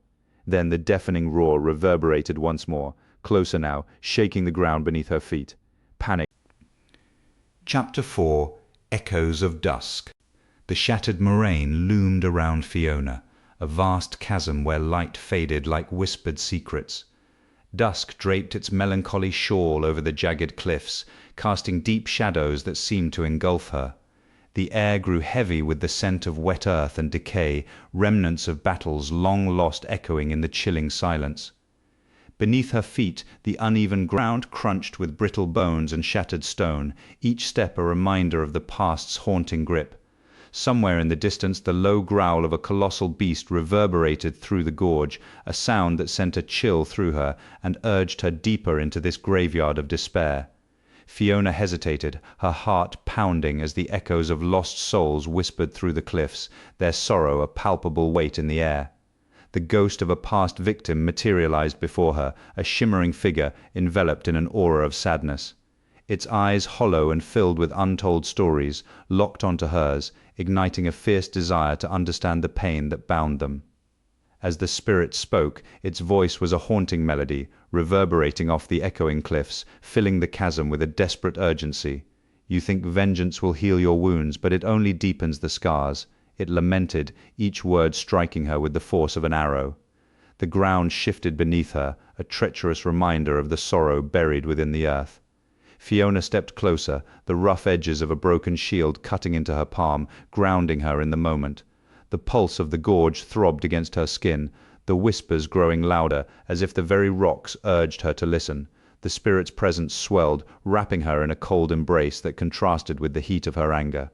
Then the deafening roar reverberated once more, closer now, shaking the ground beneath her feet. Panic. Chapter 4 Echoes of Dusk. The shattered moraine loomed around Fiona, a vast chasm where light faded like whispered secrets. Dusk draped its melancholy shawl over the jagged cliffs, casting deep shadows that seemed to engulf her. The air grew heavy with the scent of wet earth and decay, remnants of battles long lost echoing in the chilling silence. Beneath her feet, the uneven ground crunched with brittle bones and shattered stone, each step a reminder of the past's haunting grip. Somewhere in the distance the low growl of a colossal beast reverberated through the gorge, a sound that sent a chill through her and urged her deeper into this graveyard of despair. Fiona hesitated, her heart pounding as the echoes of lost souls whispered through the cliffs, their sorrow a palpable weight in the air. The ghost of a past victim materialized before her, a shimmering figure enveloped in an aura of sadness. Its eyes hollow and filled with untold stories, locked onto hers, igniting a fierce desire to understand the pain that bound them. As the spirit spoke, its voice was a haunting melody, reverberating off the echoing cliffs, filling the chasm with a desperate urgency. "You think vengeance will heal your wounds, but it only deepens the scars," it lamented, each word striking her with the force of an arrow. The ground shifted beneath her, a treacherous reminder of the sorrow buried within the earth. Fiona stepped closer, the rough edges of a broken shield cutting into her palm, grounding her in the moment. The pulse of the gorge throbbed against her skin, the whispers growing louder, as if the very rocks urged her to listen. The spirit's presence swelled, wrapping her in a cold embrace that contrasted with the heat of her anger.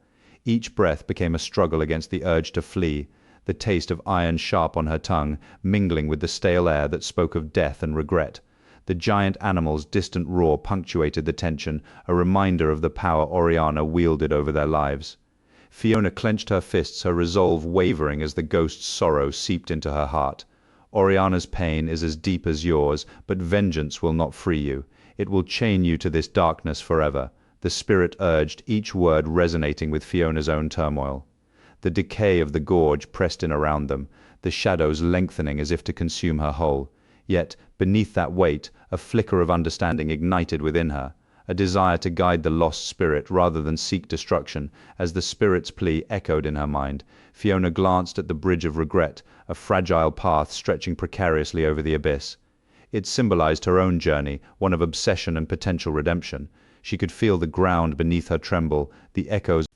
Each breath became a struggle against the urge to flee, the taste of iron sharp on her tongue, mingling with the stale air that spoke of death and regret. The giant animal's distant roar punctuated the tension, a reminder of the power Oriana wielded over their lives. Fiona clenched her fists, her resolve wavering as the ghost's sorrow seeped into her heart. "Oriana's pain is as deep as yours, but vengeance will not free you. It will chain you to this darkness forever," the spirit urged, each word resonating with Fiona's own turmoil. The decay of the gorge pressed in around them, the shadows lengthening as if to consume her whole. Yet, beneath that weight, a flicker of understanding ignited within her, a desire to guide the lost spirit rather than seek destruction. As the spirit's plea echoed in her mind, Fiona glanced at the bridge of regret, a fragile path stretching precariously over the abyss. It symbolized her own journey, one of obsession and potential redemption. She could feel the ground beneath her tremble, the echoes.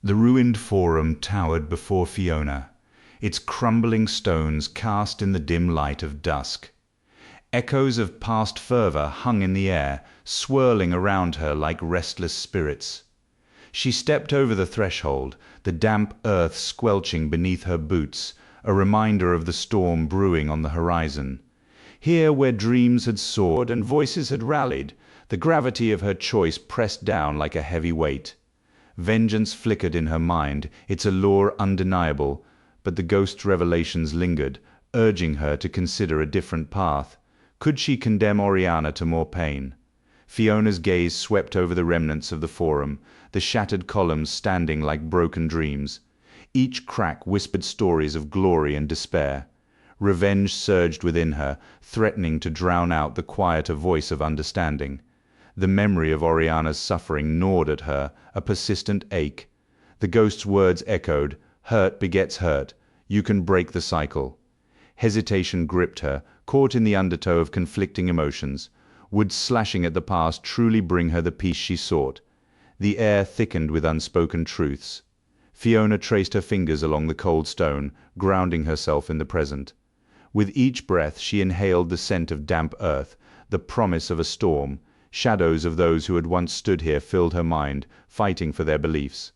The ruined forum towered before Fiona, its crumbling stones cast in the dim light of dusk. Echoes of past fervor hung in the air, swirling around her like restless spirits. She stepped over the threshold, the damp earth squelching beneath her boots, a reminder of the storm brewing on the horizon. Here, where dreams had soared and voices had rallied, the gravity of her choice pressed down like a heavy weight. Vengeance flickered in her mind, its allure undeniable, but the ghost's revelations lingered, urging her to consider a different path. Could she condemn Oriana to more pain? Fiona's gaze swept over the remnants of the forum, the shattered columns standing like broken dreams. Each crack whispered stories of glory and despair. Revenge surged within her, threatening to drown out the quieter voice of understanding. The memory of Oriana's suffering gnawed at her, a persistent ache. The ghost's words echoed, "Hurt begets hurt. You can break the cycle." Hesitation gripped her, caught in the undertow of conflicting emotions. Would slashing at the past truly bring her the peace she sought? The air thickened with unspoken truths. Fiona traced her fingers along the cold stone, grounding herself in the present. With each breath she inhaled the scent of damp earth, the promise of a storm. Shadows of those who had once stood here filled her mind, fighting for their beliefs.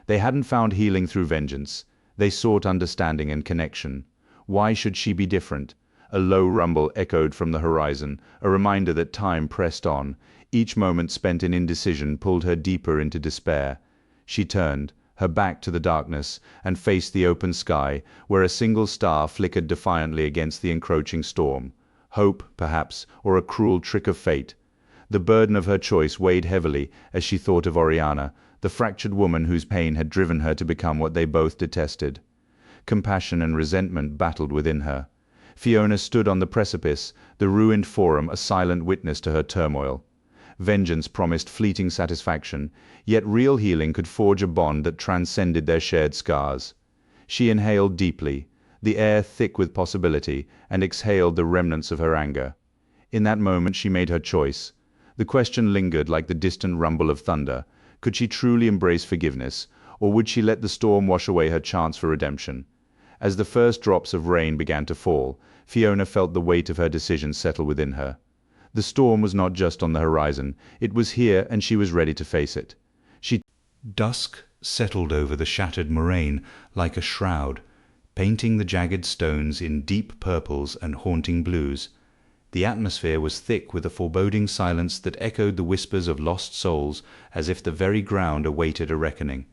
They hadn't found healing through vengeance. They sought understanding and connection. Why should she be different? A low rumble echoed from the horizon, a reminder that time pressed on. Each moment spent in indecision pulled her deeper into despair. She turned, her back to the darkness, and faced the open sky, where a single star flickered defiantly against the encroaching storm. Hope, perhaps, or a cruel trick of fate. The burden of her choice weighed heavily as she thought of Oriana, the fractured woman whose pain had driven her to become what they both detested. Compassion and resentment battled within her. Fiona stood on the precipice, the ruined forum a silent witness to her turmoil. Vengeance promised fleeting satisfaction, yet real healing could forge a bond that transcended their shared scars. She inhaled deeply, the air thick with possibility, and exhaled the remnants of her anger. In that moment she made her choice. The question lingered like the distant rumble of thunder. Could she truly embrace forgiveness, or would she let the storm wash away her chance for redemption? As the first drops of rain began to fall, Fiona felt the weight of her decision settle within her. The storm was not just on the horizon, it was here and she was ready to face it. Dusk settled over the shattered moraine like a shroud, painting the jagged stones in deep purples and haunting blues. The atmosphere was thick with a foreboding silence that echoed the whispers of lost souls, as if the very ground awaited a reckoning.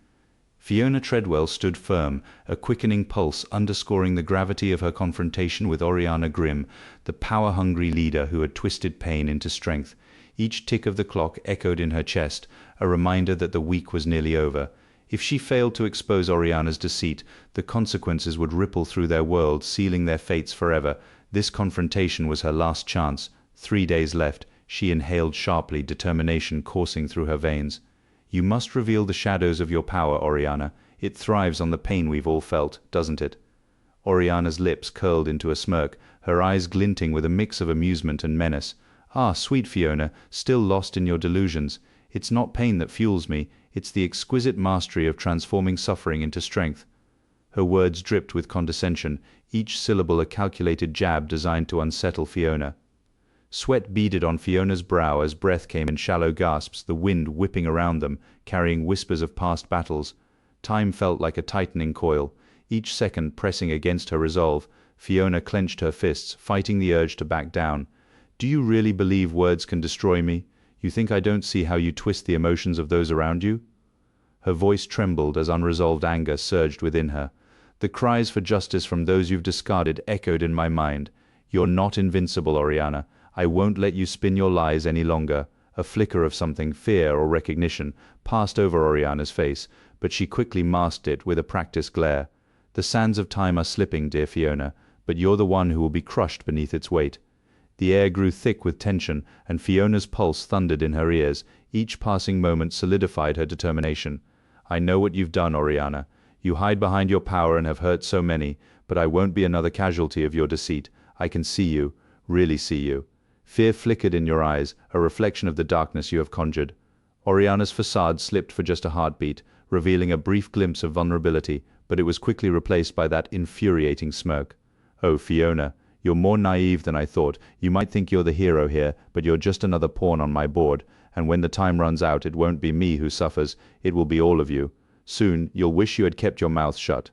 Fiona Treadwell stood firm, a quickening pulse underscoring the gravity of her confrontation with Oriana Grimm, the power-hungry leader who had twisted pain into strength. Each tick of the clock echoed in her chest, a reminder that the week was nearly over. If she failed to expose Oriana's deceit, the consequences would ripple through their world, sealing their fates forever. This confrontation was her last chance. 3 days left. She inhaled sharply, determination coursing through her veins. You must reveal the shadows of your power, Oriana. It thrives on the pain we've all felt, doesn't it? Oriana's lips curled into a smirk, her eyes glinting with a mix of amusement and menace. Ah, sweet Fiona, still lost in your delusions. It's not pain that fuels me, it's the exquisite mastery of transforming suffering into strength. Her words dripped with condescension, each syllable a calculated jab designed to unsettle Fiona. Sweat beaded on Fiona's brow as breath came in shallow gasps, the wind whipping around them, carrying whispers of past battles. Time felt like a tightening coil, each second pressing against her resolve. Fiona clenched her fists, fighting the urge to back down. Do you really believe words can destroy me? You think I don't see how you twist the emotions of those around you? Her voice trembled as unresolved anger surged within her. The cries for justice from those you've discarded echoed in my mind. You're not invincible, Oriana. I won't let you spin your lies any longer. A flicker of something, fear or recognition, passed over Oriana's face, but she quickly masked it with a practiced glare. The sands of time are slipping, dear Fiona, but you're the one who will be crushed beneath its weight. The air grew thick with tension, and Fiona's pulse thundered in her ears. Each passing moment solidified her determination. I know what you've done, Oriana. You hide behind your power and have hurt so many, but I won't be another casualty of your deceit. I can see you, really see you. Fear flickered in your eyes, a reflection of the darkness you have conjured. Oriana's facade slipped for just a heartbeat, revealing a brief glimpse of vulnerability, but it was quickly replaced by that infuriating smirk. Oh, Fiona, you're more naive than I thought. You might think you're the hero here, but you're just another pawn on my board, and when the time runs out, it won't be me who suffers, it will be all of you. Soon, you'll wish you had kept your mouth shut.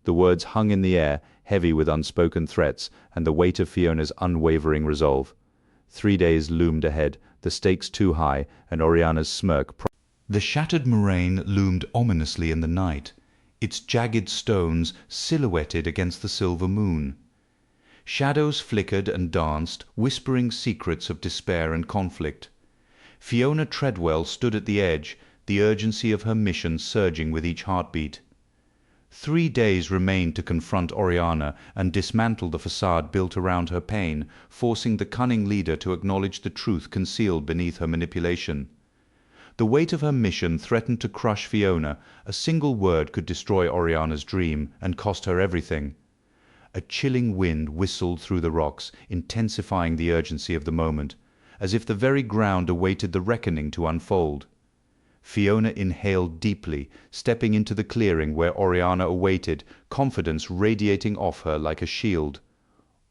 The words hung in the air, heavy with unspoken threats, and the weight of Fiona's unwavering resolve. 3 days loomed ahead, the stakes too high, and Oriana's smirk. The shattered moraine loomed ominously in the night, its jagged stones silhouetted against the silver moon. Shadows flickered and danced, whispering secrets of despair and conflict. Fiona Treadwell stood at the edge, the urgency of her mission surging with each heartbeat. 3 days remained to confront Oriana and dismantle the facade built around her pain, forcing the cunning leader to acknowledge the truth concealed beneath her manipulation. The weight of her mission threatened to crush Fiona. A single word could destroy Oriana's dream and cost her everything. A chilling wind whistled through the rocks, intensifying the urgency of the moment, as if the very ground awaited the reckoning to unfold. Fiona inhaled deeply, stepping into the clearing where Oriana awaited, confidence radiating off her like a shield.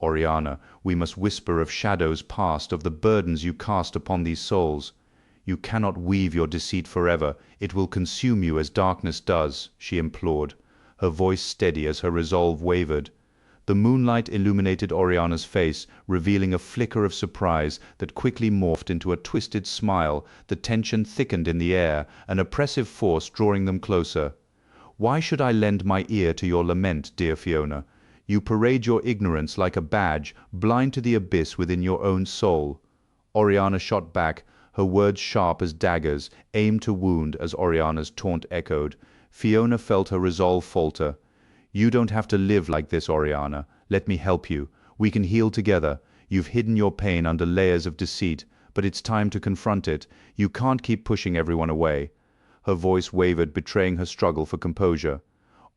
"Oriana, we must whisper of shadows past, of the burdens you cast upon these souls. You cannot weave your deceit forever. It will consume you as darkness does," she implored, her voice steady as her resolve wavered. The moonlight illuminated Oriana's face, revealing a flicker of surprise that quickly morphed into a twisted smile. The tension thickened in the air, an oppressive force drawing them closer. "Why should I lend my ear to your lament, dear Fiona? You parade your ignorance like a badge, blind to the abyss within your own soul." Oriana shot back, her words sharp as daggers, aimed to wound as Oriana's taunt echoed. Fiona felt her resolve falter. "You don't have to live like this, Oriana. Let me help you. We can heal together. You've hidden your pain under layers of deceit, but it's time to confront it. You can't keep pushing everyone away." Her voice wavered, betraying her struggle for composure.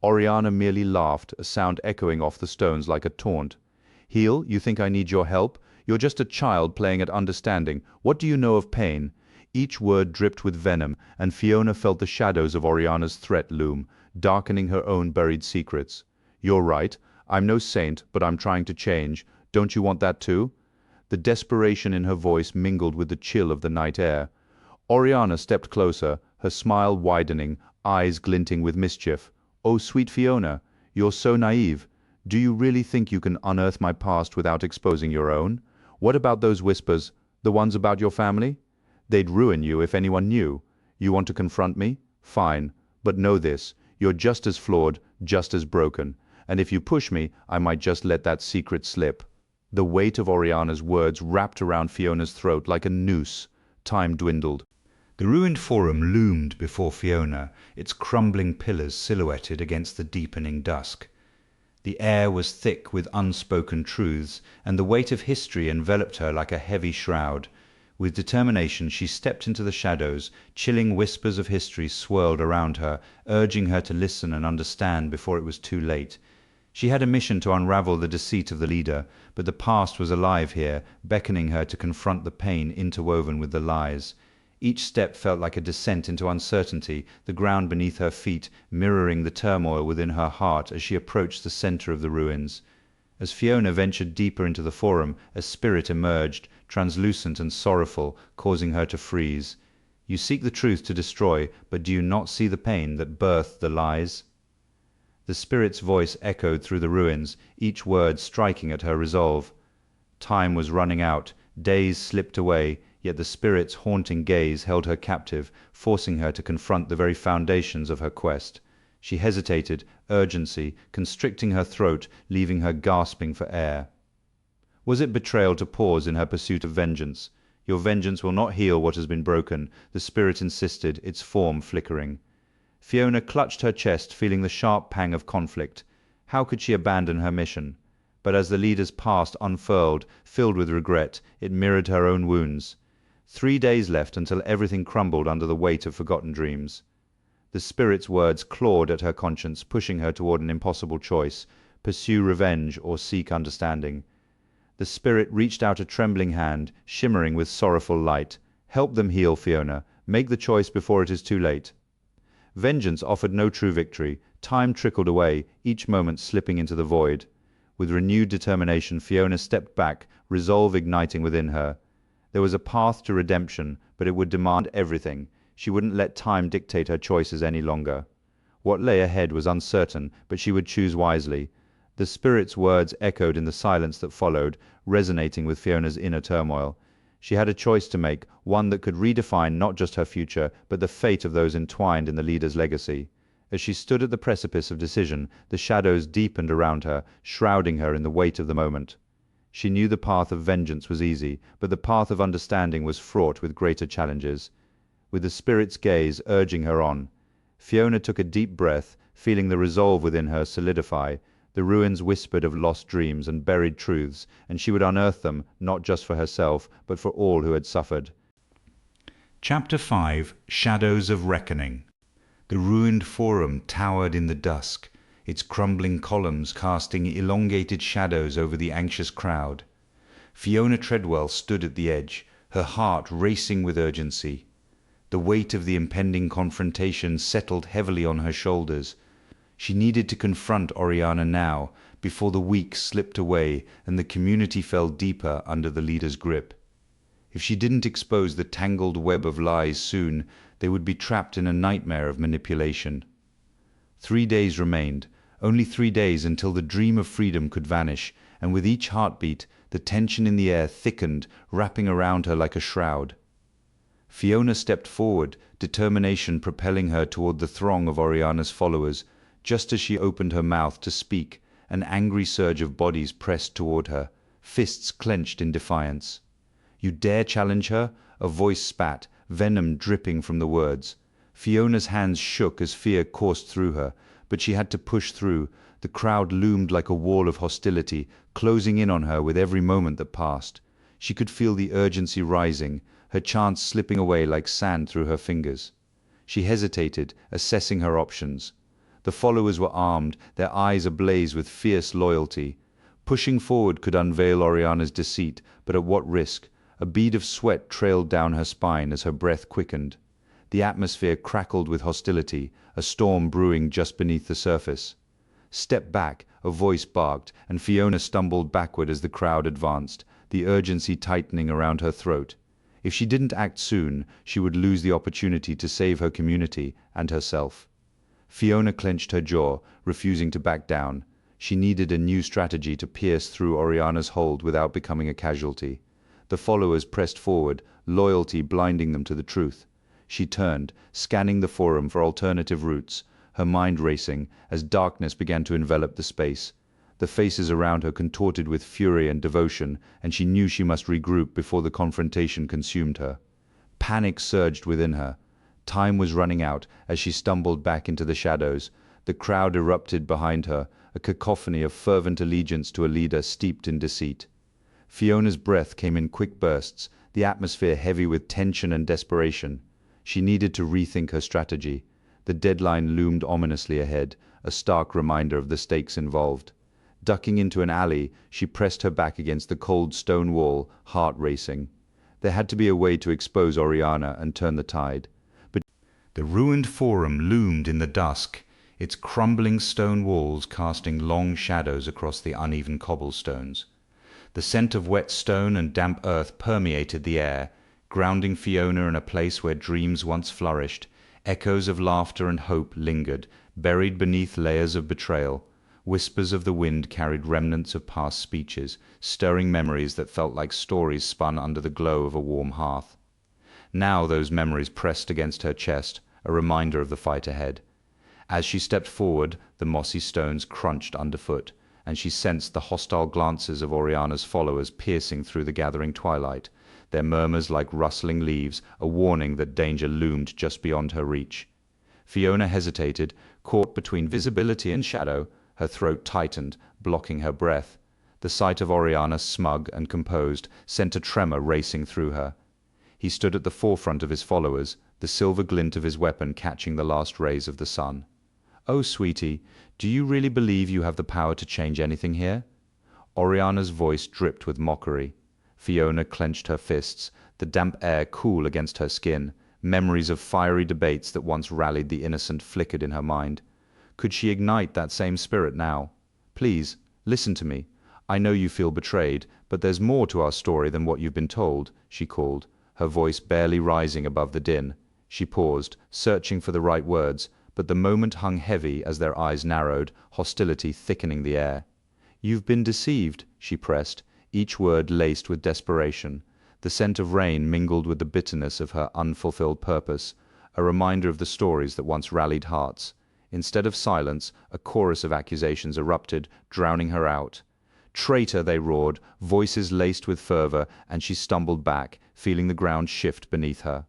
Oriana merely laughed, a sound echoing off the stones like a taunt. "Heal? You think I need your help? You're just a child playing at understanding. What do you know of pain?" Each word dripped with venom, and Fiona felt the shadows of Oriana's threat loom, darkening her own buried secrets. "You're right. I'm no saint, but I'm trying to change. Don't you want that too?" The desperation in her voice mingled with the chill of the night air. Oriana stepped closer, her smile widening, eyes glinting with mischief. "Oh, sweet Fiona, you're so naive. Do you really think you can unearth my past without exposing your own? What about those whispers, the ones about your family? They'd ruin you if anyone knew. You want to confront me? Fine. But know this. You're just as flawed, just as broken. And if you push me, I might just let that secret slip." The weight of Oriana's words wrapped around Fiona's throat like a noose. Time dwindled. The ruined forum loomed before Fiona, its crumbling pillars silhouetted against the deepening dusk. The air was thick with unspoken truths, and the weight of history enveloped her like a heavy shroud. With determination she stepped into the shadows. Chilling whispers of history swirled around her, urging her to listen and understand before it was too late. She had a mission to unravel the deceit of the leader, but the past was alive here, beckoning her to confront the pain interwoven with the lies. Each step felt like a descent into uncertainty, the ground beneath her feet mirroring the turmoil within her heart as she approached the center of the ruins. As Fiona ventured deeper into the forum, a spirit emerged, translucent and sorrowful, causing her to freeze. "You seek the truth to destroy, but do you not see the pain that birthed the lies?" The spirit's voice echoed through the ruins, each word striking at her resolve. Time was running out, days slipped away, yet the spirit's haunting gaze held her captive, forcing her to confront the very foundations of her quest. She hesitated, urgency constricting her throat, leaving her gasping for air. Was it betrayal to pause in her pursuit of vengeance? "Your vengeance will not heal what has been broken," the spirit insisted, its form flickering. Fiona clutched her chest, feeling the sharp pang of conflict. How could she abandon her mission? But as the leader's past unfurled, filled with regret, it mirrored her own wounds. 3 days left until everything crumbled under the weight of forgotten dreams. The spirit's words clawed at her conscience, pushing her toward an impossible choice: pursue revenge or seek understanding. The spirit reached out a trembling hand, shimmering with sorrowful light. "Help them heal, Fiona. Make the choice before it is too late." Vengeance offered no true victory. Time trickled away, each moment slipping into the void. With renewed determination, Fiona stepped back, resolve igniting within her. There was a path to redemption, but it would demand everything. She wouldn't let time dictate her choices any longer. What lay ahead was uncertain, but she would choose wisely. The spirit's words echoed in the silence that followed, resonating with Fiona's inner turmoil. She had a choice to make, one that could redefine not just her future, but the fate of those entwined in the leader's legacy. As she stood at the precipice of decision, the shadows deepened around her, shrouding her in the weight of the moment. She knew the path of vengeance was easy, but the path of understanding was fraught with greater challenges. With the spirit's gaze urging her on, Fiona took a deep breath, feeling the resolve within her solidify. The ruins whispered of lost dreams and buried truths, and she would unearth them, not just for herself, but for all who had suffered. Chapter 5 Shadows of Reckoning. The ruined forum towered in the dusk, its crumbling columns casting elongated shadows over the anxious crowd. Fiona Treadwell stood at the edge, her heart racing with urgency. The weight of the impending confrontation settled heavily on her shoulders. She needed to confront Oriana now, before the weeks slipped away and the community fell deeper under the leader's grip. If she didn't expose the tangled web of lies soon, they would be trapped in a nightmare of manipulation. 3 days remained, only 3 days until the dream of freedom could vanish, and with each heartbeat, the tension in the air thickened, wrapping around her like a shroud. Fiona stepped forward, determination propelling her toward the throng of Oriana's followers. Just as she opened her mouth to speak, an angry surge of bodies pressed toward her, fists clenched in defiance. "You dare challenge her?" A voice spat, venom dripping from the words. Fiona's hands shook as fear coursed through her, but she had to push through. The crowd loomed like a wall of hostility, closing in on her with every moment that passed. She could feel the urgency rising, her chance slipping away like sand through her fingers. She hesitated, assessing her options. The followers were armed, their eyes ablaze with fierce loyalty. Pushing forward could unveil Oriana's deceit, but at what risk? A bead of sweat trailed down her spine as her breath quickened. The atmosphere crackled with hostility, a storm brewing just beneath the surface. "Step back," a voice barked, and Fiona stumbled backward as the crowd advanced, the urgency tightening around her throat. If she didn't act soon, she would lose the opportunity to save her community and herself. Fiona clenched her jaw, refusing to back down. She needed a new strategy to pierce through Oriana's hold without becoming a casualty. The followers pressed forward, loyalty blinding them to the truth. She turned, scanning the forum for alternative routes, her mind racing as darkness began to envelop the space. The faces around her contorted with fury and devotion, and she knew she must regroup before the confrontation consumed her. Panic surged within her. Time was running out as she stumbled back into the shadows. The crowd erupted behind her, a cacophony of fervent allegiance to a leader steeped in deceit. Fiona's breath came in quick bursts, the atmosphere heavy with tension and desperation. She needed to rethink her strategy. The deadline loomed ominously ahead, a stark reminder of the stakes involved. Ducking into an alley, she pressed her back against the cold stone wall, heart racing. There had to be a way to expose Oriana and turn the tide. The ruined forum loomed in the dusk, its crumbling stone walls casting long shadows across the uneven cobblestones. The scent of wet stone and damp earth permeated the air, grounding Fiona in a place where dreams once flourished. Echoes of laughter and hope lingered, buried beneath layers of betrayal. Whispers of the wind carried remnants of past speeches, stirring memories that felt like stories spun under the glow of a warm hearth. Now those memories pressed against her chest, a reminder of the fight ahead. As she stepped forward, the mossy stones crunched underfoot, and she sensed the hostile glances of Oriana's followers piercing through the gathering twilight, their murmurs like rustling leaves, a warning that danger loomed just beyond her reach. Fiona hesitated, caught between visibility and shadow, her throat tightened, blocking her breath. The sight of Oriana, smug and composed, sent a tremor racing through her. He stood at the forefront of his followers, the silver glint of his weapon catching the last rays of the sun. "Oh, sweetie, do you really believe you have the power to change anything here?" Oriana's voice dripped with mockery. Fiona clenched her fists, the damp air cool against her skin. Memories of fiery debates that once rallied the innocent flickered in her mind. Could she ignite that same spirit now? "Please, listen to me. I know you feel betrayed, but there's more to our story than what you've been told," she called, her voice barely rising above the din. She paused, searching for the right words, but the moment hung heavy as their eyes narrowed, hostility thickening the air. "You've been deceived," she pressed, each word laced with desperation. The scent of rain mingled with the bitterness of her unfulfilled purpose, a reminder of the stories that once rallied hearts. Instead of silence, a chorus of accusations erupted, drowning her out. "Traitor!" they roared, voices laced with fervor, and she stumbled back, feeling the ground shift beneath her.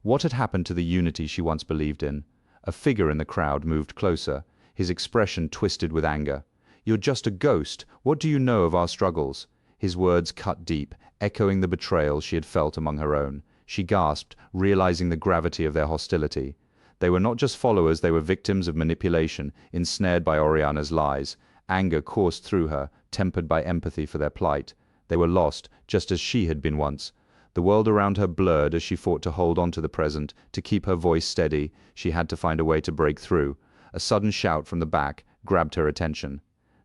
What had happened to the unity she once believed in? A figure in the crowd moved closer, his expression twisted with anger. "You're just a ghost. What do you know of our struggles?" His words cut deep, echoing the betrayal she had felt among her own. She gasped, realizing the gravity of their hostility. They were not just followers, they were victims of manipulation, ensnared by Oriana's lies. Anger coursed through her, tempered by empathy for their plight. They were lost, just as she had been once. The world around her blurred as she fought to hold on to the present. To keep her voice steady, she had to find a way to break through. A sudden shout from the back grabbed her attention.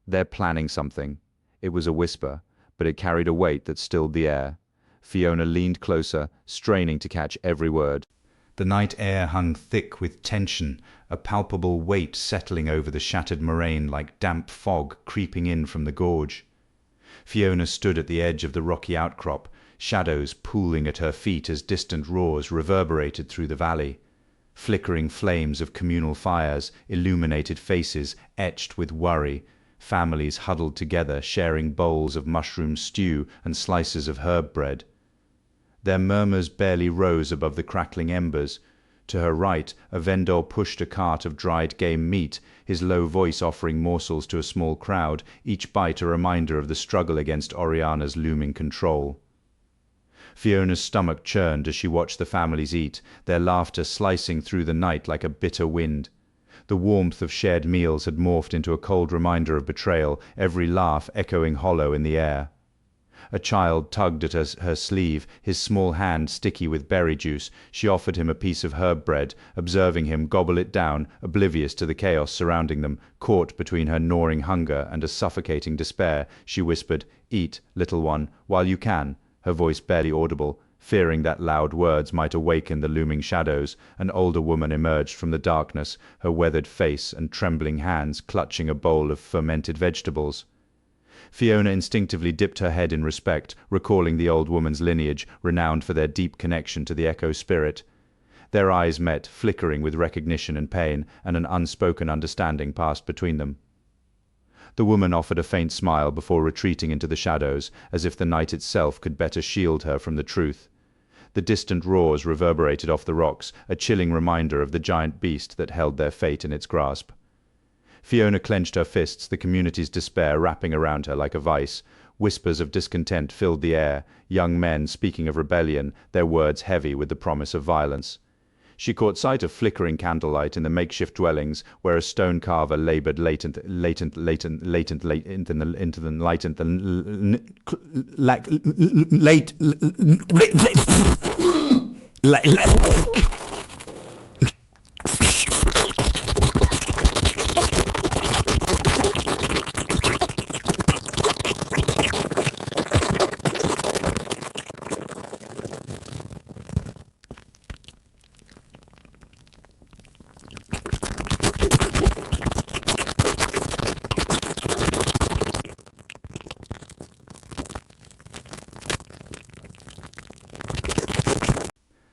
"They're planning something." It was a whisper, but it carried a weight that stilled the air. Fiona leaned closer, straining to catch every word. The night air hung thick with tension, a palpable weight settling over the shattered moraine like damp fog creeping in from the gorge. Fiona stood at the edge of the rocky outcrop, shadows pooling at her feet as distant roars reverberated through the valley. Flickering flames of communal fires, illuminated faces etched with worry, families huddled together sharing bowls of mushroom stew and slices of herb bread. Their murmurs barely rose above the crackling embers. To her right, a vendor pushed a cart of dried game meat, his low voice offering morsels to a small crowd, each bite a reminder of the struggle against Oriana's looming control. Fiona's stomach churned as she watched the families eat, their laughter slicing through the night like a bitter wind. The warmth of shared meals had morphed into a cold reminder of betrayal, every laugh echoing hollow in the air. A child tugged at her sleeve, his small hand sticky with berry juice. She offered him a piece of herb bread, observing him gobble it down, oblivious to the chaos surrounding them. Caught between her gnawing hunger and a suffocating despair, she whispered, "Eat, little one, while you can," her voice barely audible. Fearing that loud words might awaken the looming shadows, an older woman emerged from the darkness, her weathered face and trembling hands clutching a bowl of fermented vegetables. Fiona instinctively dipped her head in respect, recalling the old woman's lineage, renowned for their deep connection to the echo spirit. Their eyes met, flickering with recognition and pain, and an unspoken understanding passed between them. The woman offered a faint smile before retreating into the shadows, as if the night itself could better shield her from the truth. The distant roars reverberated off the rocks, a chilling reminder of the giant beast that held their fate in its grasp. Fiona clenched her fists, the community's despair wrapping around her like a vice. Whispers of discontent filled the air, young men speaking of rebellion, their words heavy with the promise of violence. She caught sight of flickering candlelight in the makeshift dwellings, where a stone carver labored latent in the light.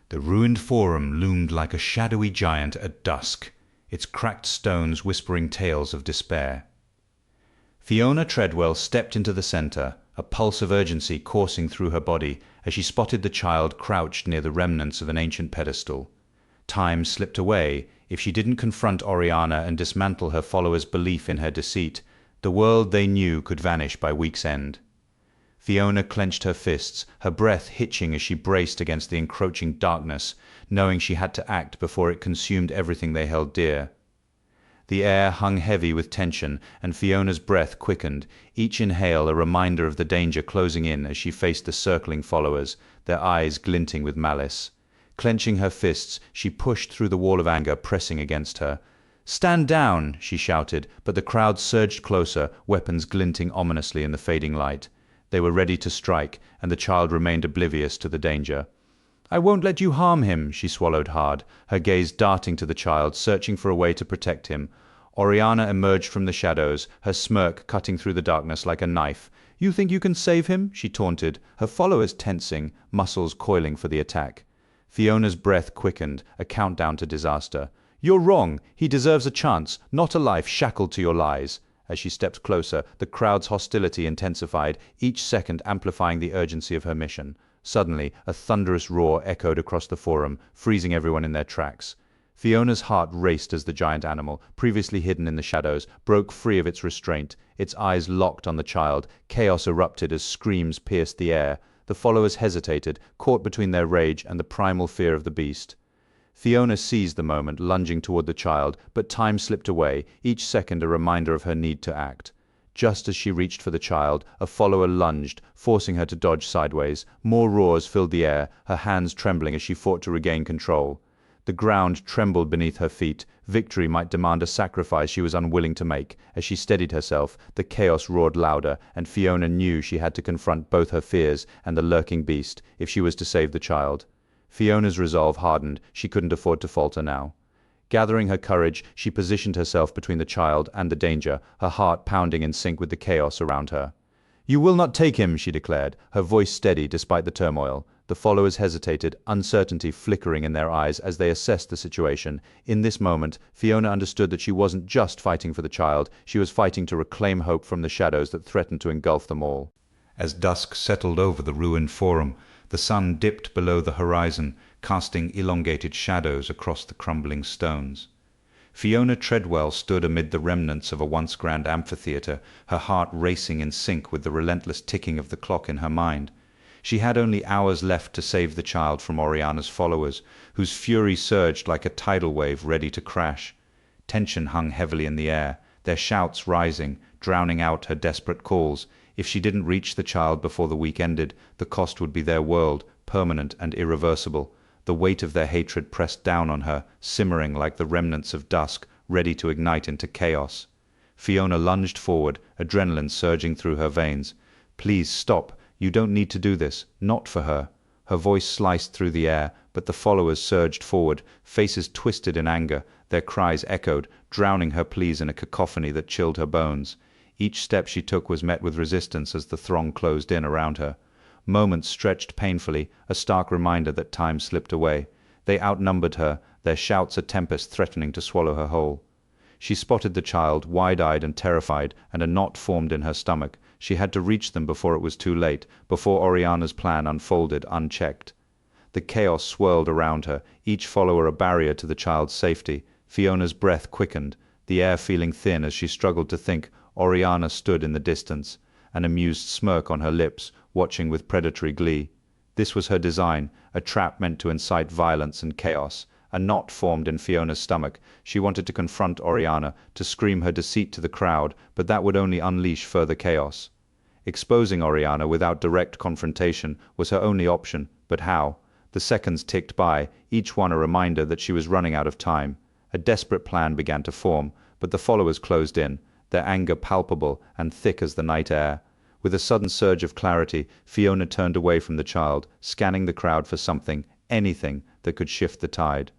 The ruined forum loomed like a shadowy giant at dusk, its cracked stones whispering tales of despair. Fiona Treadwell stepped into the center, a pulse of urgency coursing through her body as she spotted the child crouched near the remnants of an ancient pedestal. Time slipped away. If she didn't confront Oriana and dismantle her followers' belief in her deceit, the world they knew could vanish by week's end. Fiona clenched her fists, her breath hitching as she braced against the encroaching darkness, knowing she had to act before it consumed everything they held dear. The air hung heavy with tension, and Fiona's breath quickened, each inhale a reminder of the danger closing in as she faced the circling followers, their eyes glinting with malice. Clenching her fists, she pushed through the wall of anger pressing against her. "Stand down!" she shouted, but the crowd surged closer, weapons glinting ominously in the fading light. They were ready to strike, and the child remained oblivious to the danger. "I won't let you harm him," she swallowed hard, her gaze darting to the child, searching for a way to protect him. Oriana emerged from the shadows, her smirk cutting through the darkness like a knife. "You think you can save him?" she taunted, her followers tensing, muscles coiling for the attack. Fiona's breath quickened, a countdown to disaster. "You're wrong. He deserves a chance, not a life shackled to your lies." As she stepped closer, the crowd's hostility intensified, each second amplifying the urgency of her mission. Suddenly, a thunderous roar echoed across the forum, freezing everyone in their tracks. Fiona's heart raced as the giant animal, previously hidden in the shadows, broke free of its restraint. Its eyes locked on the child. Chaos erupted as screams pierced the air. The followers hesitated, caught between their rage and the primal fear of the beast. Fiona seized the moment, lunging toward the child, but time slipped away, each second a reminder of her need to act. Just as she reached for the child, a follower lunged, forcing her to dodge sideways. More roars filled the air, her hands trembling as she fought to regain control. The ground trembled beneath her feet. Victory might demand a sacrifice she was unwilling to make. As she steadied herself, the chaos roared louder, and Fiona knew she had to confront both her fears and the lurking beast if she was to save the child. Fiona's resolve hardened. She couldn't afford to falter now. Gathering her courage, she positioned herself between the child and the danger, her heart pounding in sync with the chaos around her. "You will not take him," she declared, her voice steady despite the turmoil. The followers hesitated, uncertainty flickering in their eyes as they assessed the situation. In this moment, Fiona understood that she wasn't just fighting for the child, she was fighting to reclaim hope from the shadows that threatened to engulf them all. As dusk settled over the ruined forum, the sun dipped below the horizon, casting elongated shadows across the crumbling stones. Fiona Treadwell stood amid the remnants of a once grand amphitheatre, her heart racing in sync with the relentless ticking of the clock in her mind. She had only hours left to save the child from Oriana's followers, whose fury surged like a tidal wave ready to crash. Tension hung heavily in the air, their shouts rising, drowning out her desperate calls. If she didn't reach the child before the week ended, the cost would be their world, permanent and irreversible. The weight of their hatred pressed down on her, simmering like the remnants of dusk, ready to ignite into chaos. Fiona lunged forward, adrenaline surging through her veins. "Please stop. You don't need to do this. Not for her." Her voice sliced through the air, but the followers surged forward, faces twisted in anger. Their cries echoed, drowning her pleas in a cacophony that chilled her bones. Each step she took was met with resistance as the throng closed in around her. Moments stretched painfully, a stark reminder that time slipped away. They outnumbered her, their shouts a tempest threatening to swallow her whole. She spotted the child, wide-eyed and terrified, and a knot formed in her stomach. She had to reach them before it was too late, before Oriana's plan unfolded unchecked. The chaos swirled around her, each follower a barrier to the child's safety. Fiona's breath quickened, the air feeling thin as she struggled to think. Oriana stood in the distance, an amused smirk on her lips, watching with predatory glee. This was her design, a trap meant to incite violence and chaos. A knot formed in Fiona's stomach. She wanted to confront Oriana, to scream her deceit to the crowd, but that would only unleash further chaos. Exposing Oriana without direct confrontation was her only option, but how? The seconds ticked by, each one a reminder that she was running out of time. A desperate plan began to form, but the followers closed in, their anger palpable and thick as the night air. With a sudden surge of clarity, Fiona turned away from the child, scanning the crowd for something, anything, that could shift the tide.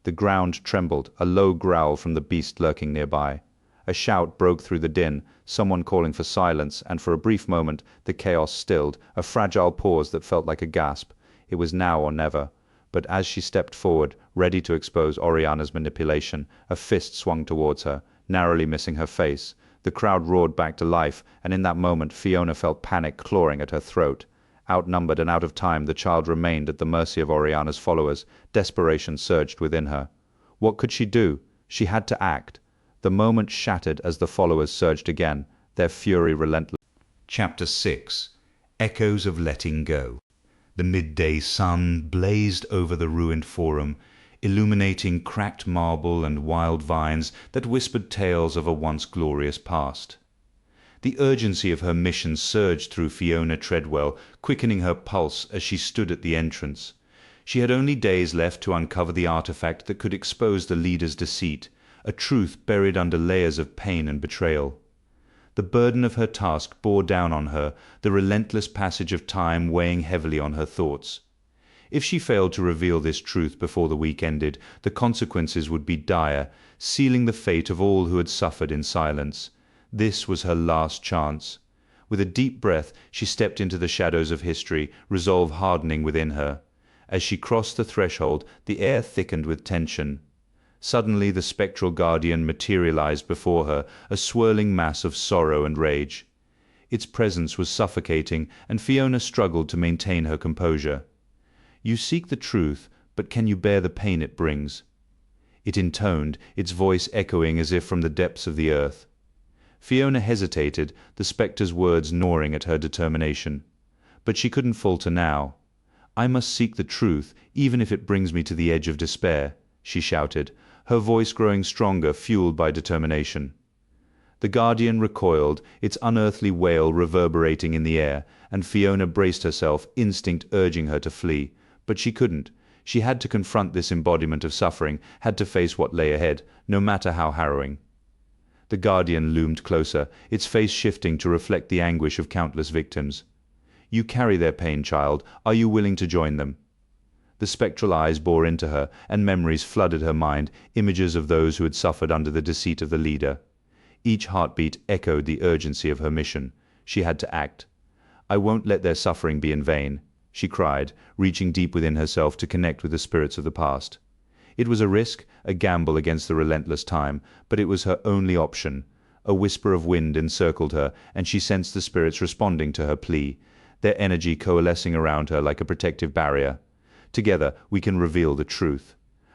The ground trembled, a low growl from the beast lurking nearby. A shout broke through the din, someone calling for silence, and for a brief moment the chaos stilled, a fragile pause that felt like a gasp. It was now or never. But as she stepped forward, ready to expose Oriana's manipulation, a fist swung towards her, narrowly missing her face. The crowd roared back to life, and in that moment Fiona felt panic clawing at her throat. Outnumbered and out of time, the child remained at the mercy of Oriana's followers. Desperation surged within her. What could she do? She had to act. The moment shattered as the followers surged again, their fury relentless. Chapter 6. Echoes of Letting Go. The midday sun blazed over the ruined forum, illuminating cracked marble and wild vines that whispered tales of a once glorious past. The urgency of her mission surged through Fiona Treadwell, quickening her pulse as she stood at the entrance. She had only days left to uncover the artifact that could expose the leader's deceit, a truth buried under layers of pain and betrayal. The burden of her task bore down on her, the relentless passage of time weighing heavily on her thoughts. If she failed to reveal this truth before the week ended, the consequences would be dire, sealing the fate of all who had suffered in silence. This was her last chance. With a deep breath, she stepped into the shadows of history, resolve hardening within her. As she crossed the threshold, the air thickened with tension. Suddenly the spectral guardian materialized before her, a swirling mass of sorrow and rage. Its presence was suffocating, and Fiona struggled to maintain her composure. "You seek the truth, but can you bear the pain it brings?" it intoned, its voice echoing as if from the depths of the earth. Fiona hesitated, the spectre's words gnawing at her determination. But she couldn't falter now. "I must seek the truth, even if it brings me to the edge of despair," she shouted, her voice growing stronger, fueled by determination. The Guardian recoiled, its unearthly wail reverberating in the air, and Fiona braced herself, instinct urging her to flee. But she couldn't. She had to confront this embodiment of suffering, had to face what lay ahead, no matter how harrowing. The Guardian loomed closer, its face shifting to reflect the anguish of countless victims. "You carry their pain, child. Are you willing to join them?" The spectral eyes bore into her, and memories flooded her mind, images of those who had suffered under the deceit of the leader. Each heartbeat echoed the urgency of her mission. She had to act. "I won't let their suffering be in vain," she cried, reaching deep within herself to connect with the spirits of the past. It was a risk, a gamble against the relentless time, but it was her only option. A whisper of wind encircled her, and she sensed the spirits responding to her plea, their energy coalescing around her like a protective barrier. "Together we can reveal the truth."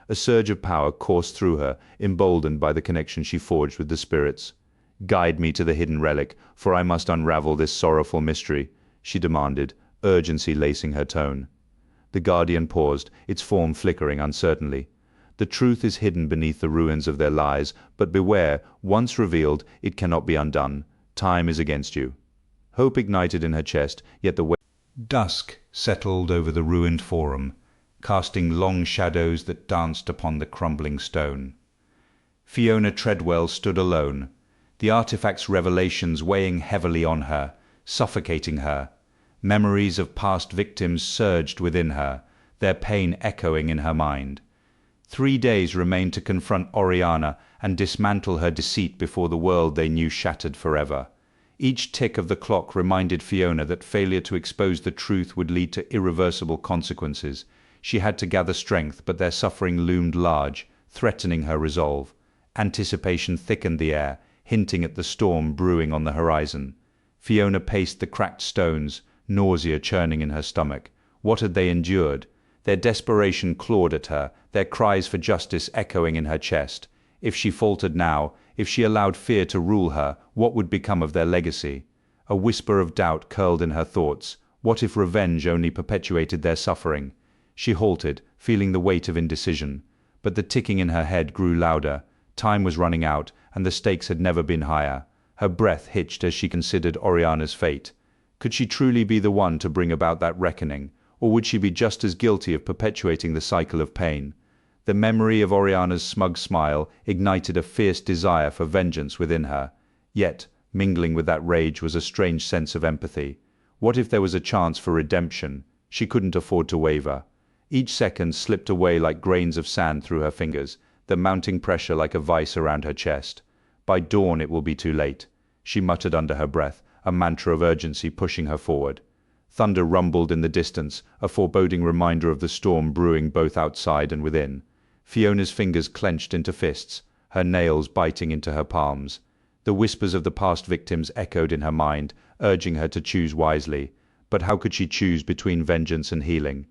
A surge of power coursed through her, emboldened by the connection she forged with the spirits. "Guide me to the hidden relic, for I must unravel this sorrowful mystery," she demanded, urgency lacing her tone. The Guardian paused, its form flickering uncertainly. "The truth is hidden beneath the ruins of their lies, but beware, once revealed, it cannot be undone. Time is against you." Hope ignited in her chest, yet the Dusk settled over the ruined forum, casting long shadows that danced upon the crumbling stone. Fiona Treadwell stood alone, the artifact's revelations weighing heavily on her, suffocating her. Memories of past victims surged within her, their pain echoing in her mind. 3 days remained to confront Oriana and dismantle her deceit before the world they knew shattered forever. Each tick of the clock reminded Fiona that failure to expose the truth would lead to irreversible consequences. She had to gather strength, but their suffering loomed large, threatening her resolve. Anticipation thickened the air, hinting at the storm brewing on the horizon. Fiona paced the cracked stones, nausea churning in her stomach. What had they endured? Their desperation clawed at her, their cries for justice echoing in her chest. If she faltered now, if she allowed fear to rule her, what would become of their legacy? A whisper of doubt curled in her thoughts. What if revenge only perpetuated their suffering? She halted, feeling the weight of indecision. But the ticking in her head grew louder. Time was running out, and the stakes had never been higher. Her breath hitched as she considered Oriana's fate. Could she truly be the one to bring about that reckoning, or would she be just as guilty of perpetuating the cycle of pain? The memory of Oriana's smug smile ignited a fierce desire for vengeance within her. Yet, mingling with that rage was a strange sense of empathy. What if there was a chance for redemption? She couldn't afford to waver. Each second slipped away like grains of sand through her fingers, the mounting pressure like a vice around her chest. By dawn it will be too late, she muttered under her breath, a mantra of urgency pushing her forward. Thunder rumbled in the distance, a foreboding reminder of the storm brewing both outside and within. Fiona's fingers clenched into fists, her nails biting into her palms. The whispers of the past victims echoed in her mind, urging her to choose wisely. But how could she choose between vengeance and healing?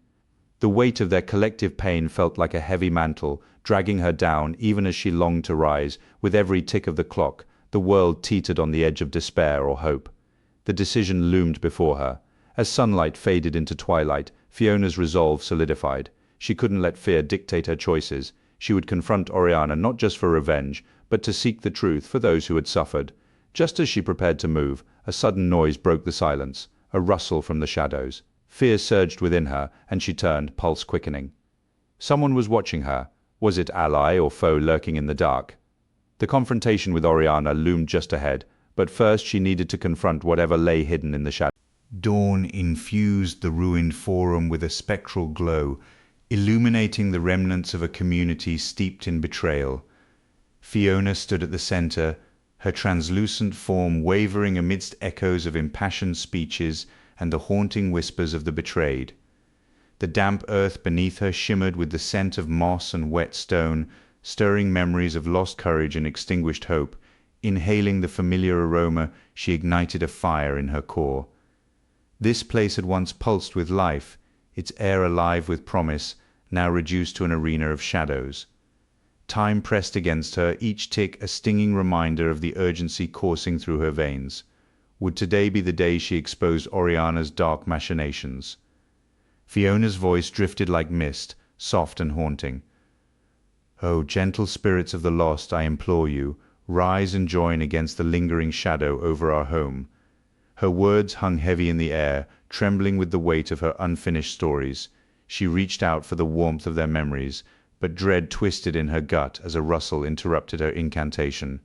The weight of their collective pain felt like a heavy mantle, dragging her down even as she longed to rise. With every tick of the clock, the world teetered on the edge of despair or hope. The decision loomed before her. As sunlight faded into twilight, Fiona's resolve solidified. She couldn't let fear dictate her choices. She would confront Oriana not just for revenge, but to seek the truth for those who had suffered. Just as she prepared to move, a sudden noise broke the silence, a rustle from the shadows. Fear surged within her, and she turned, pulse quickening. Someone was watching her. Was it ally or foe lurking in the dark? The confrontation with Oriana loomed just ahead, but first she needed to confront whatever lay hidden in the shadows. Dawn infused the ruined forum with a spectral glow, illuminating the remnants of a community steeped in betrayal. Fiona stood at the center, her translucent form wavering amidst echoes of impassioned speeches and the haunting whispers of the betrayed. The damp earth beneath her shimmered with the scent of moss and wet stone, stirring memories of lost courage and extinguished hope. Inhaling the familiar aroma, she ignited a fire in her core. This place had once pulsed with life, its air alive with promise, now reduced to an arena of shadows. Time pressed against her, each tick a stinging reminder of the urgency coursing through her veins. Would today be the day she exposed Oriana's dark machinations? Fiona's voice drifted like mist, soft and haunting. "O gentle spirits of the lost, I implore you, rise and join against the lingering shadow over our home." Her words hung heavy in the air, trembling with the weight of her unfinished stories. She reached out for the warmth of their memories, but dread twisted in her gut as a rustle interrupted her incantation.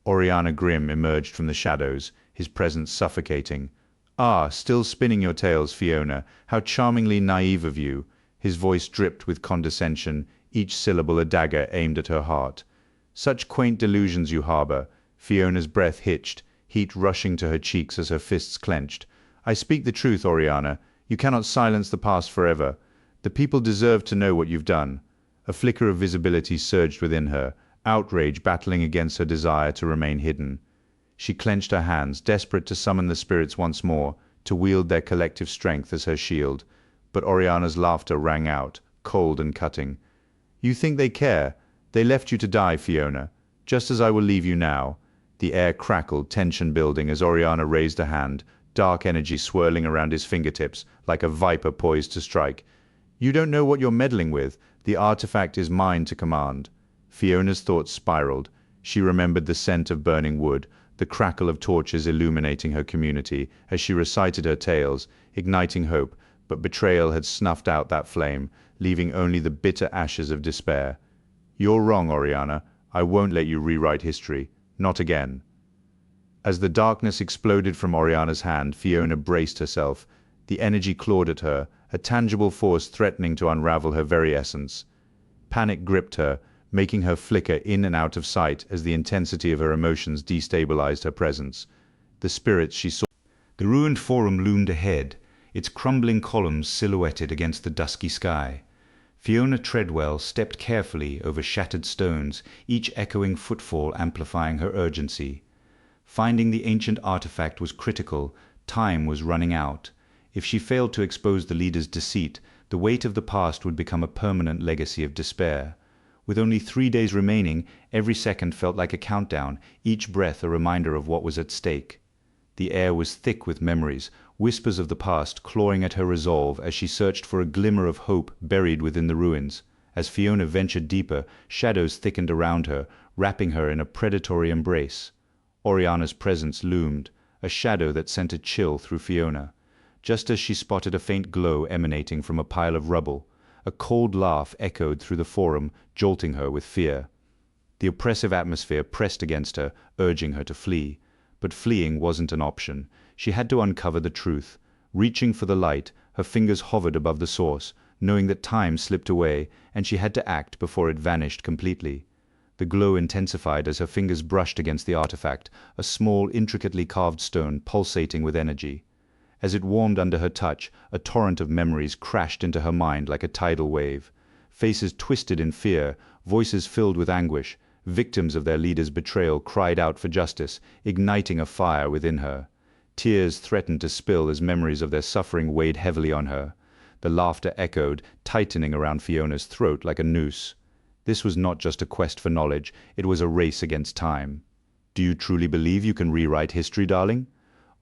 Oriana Grimm emerged from the shadows, his presence suffocating. "Ah, still spinning your tales, Fiona. How charmingly naive of you." His voice dripped with condescension, each syllable a dagger aimed at her heart. "Such quaint delusions you harbor." Fiona's breath hitched, heat rushing to her cheeks as her fists clenched. "I speak the truth, Oriana. You cannot silence the past forever. The people deserve to know what you've done." A flicker of visibility surged within her, outrage battling against her desire to remain hidden. She clenched her hands, desperate to summon the spirits once more, to wield their collective strength as her shield. But Oriana's laughter rang out, cold and cutting. "You think they care? They left you to die, Fiona, just as I will leave you now." The air crackled, tension building as Oriana raised a hand, dark energy swirling around his fingertips, like a viper poised to strike. "You don't know what you're meddling with. The artifact is mine to command." Fiona's thoughts spiraled. She remembered the scent of burning wood, the crackle of torches illuminating her community, as she recited her tales, igniting hope, but betrayal had snuffed out that flame, leaving only the bitter ashes of despair. "You're wrong, Oriana. I won't let you rewrite history. Not again." As the darkness exploded from Oriana's hand, Fiona braced herself. The energy clawed at her, a tangible force threatening to unravel her very essence. Panic gripped her, making her flicker in and out of sight as the intensity of her emotions destabilized her presence. The spirits she saw. The ruined forum loomed ahead, its crumbling columns silhouetted against the dusky sky. Fiona Treadwell stepped carefully over shattered stones, each echoing footfall amplifying her urgency. Finding the ancient artifact was critical. Time was running out. If she failed to expose the leader's deceit, the weight of the past would become a permanent legacy of despair. With only 3 days remaining, every second felt like a countdown, each breath a reminder of what was at stake. The air was thick with memories, whispers of the past clawing at her resolve as she searched for a glimmer of hope buried within the ruins. As Fiona ventured deeper, shadows thickened around her, wrapping her in a predatory embrace. Oriana's presence loomed, a shadow that sent a chill through Fiona. Just as she spotted a faint glow emanating from a pile of rubble, a cold laugh echoed through the forum, jolting her with fear. The oppressive atmosphere pressed against her, urging her to flee. But fleeing wasn't an option. She had to uncover the truth. Reaching for the light, her fingers hovered above the source, knowing that time slipped away, and she had to act before it vanished completely. The glow intensified as her fingers brushed against the artifact, a small, intricately carved stone pulsating with energy. As it warmed under her touch, a torrent of memories crashed into her mind like a tidal wave. Faces twisted in fear, voices filled with anguish. Victims of their leader's betrayal cried out for justice, igniting a fire within her. Tears threatened to spill as memories of their suffering weighed heavily on her. The laughter echoed, tightening around Fiona's throat like a noose. This was not just a quest for knowledge, it was a race against time. "Do you truly believe you can rewrite history, darling?"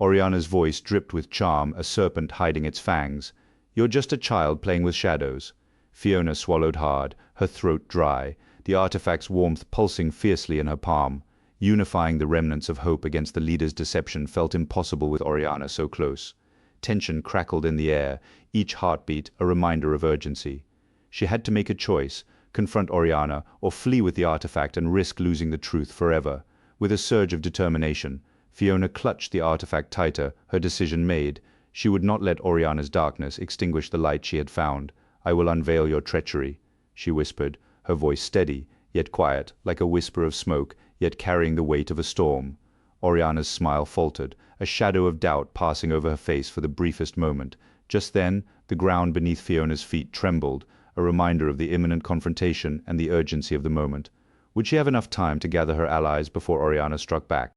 Oriana's voice dripped with charm, a serpent hiding its fangs. "You're just a child playing with shadows." Fiona swallowed hard, her throat dry, the artifact's warmth pulsing fiercely in her palm. Unifying the remnants of hope against the leader's deception felt impossible with Oriana so close. Tension crackled in the air, each heartbeat a reminder of urgency. She had to make a choice, confront Oriana or flee with the artifact and risk losing the truth forever. With a surge of determination, Fiona clutched the artifact tighter, her decision made. She would not let Oriana's darkness extinguish the light she had found. "I will unveil your treachery," she whispered, her voice steady, yet quiet, like a whisper of smoke, yet carrying the weight of a storm. Oriana's smile faltered, a shadow of doubt passing over her face for the briefest moment. Just then, the ground beneath Fiona's feet trembled, a reminder of the imminent confrontation and the urgency of the moment. Would she have enough time to gather her allies before Oriana struck back?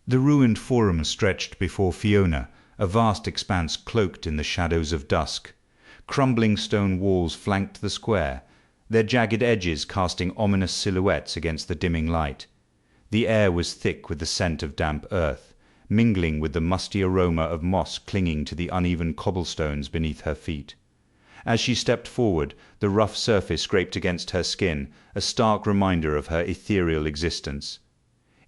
The ruined forum stretched before Fiona, a vast expanse cloaked in the shadows of dusk. Crumbling stone walls flanked the square. their jagged edges casting ominous silhouettes against the dimming light. The air was thick with the scent of damp earth, mingling with the musty aroma of moss clinging to the uneven cobblestones beneath her feet. As she stepped forward, the rough surface scraped against her skin, a stark reminder of her ethereal existence.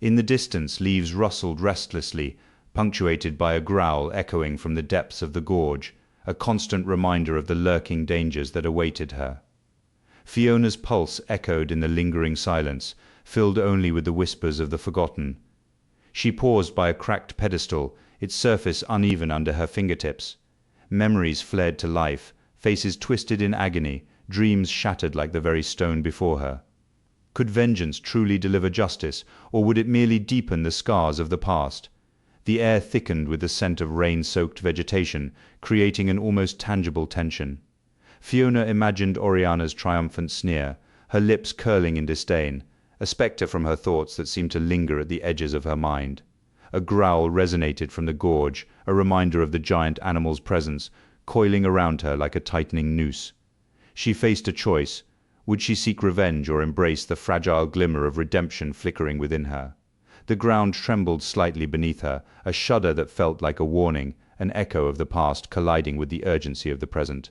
In the distance leaves rustled restlessly, punctuated by a growl echoing from the depths of the gorge, a constant reminder of the lurking dangers that awaited her. Fiona's pulse echoed in the lingering silence, filled only with the whispers of the forgotten. She paused by a cracked pedestal, its surface uneven under her fingertips. Memories flared to life, faces twisted in agony, dreams shattered like the very stone before her. Could vengeance truly deliver justice, or would it merely deepen the scars of the past? The air thickened with the scent of rain-soaked vegetation, creating an almost tangible tension. Fiona imagined Oriana's triumphant sneer, her lips curling in disdain, a spectre from her thoughts that seemed to linger at the edges of her mind. A growl resonated from the gorge, a reminder of the giant animal's presence, coiling around her like a tightening noose. She faced a choice. Would she seek revenge or embrace the fragile glimmer of redemption flickering within her? The ground trembled slightly beneath her, a shudder that felt like a warning, an echo of the past colliding with the urgency of the present.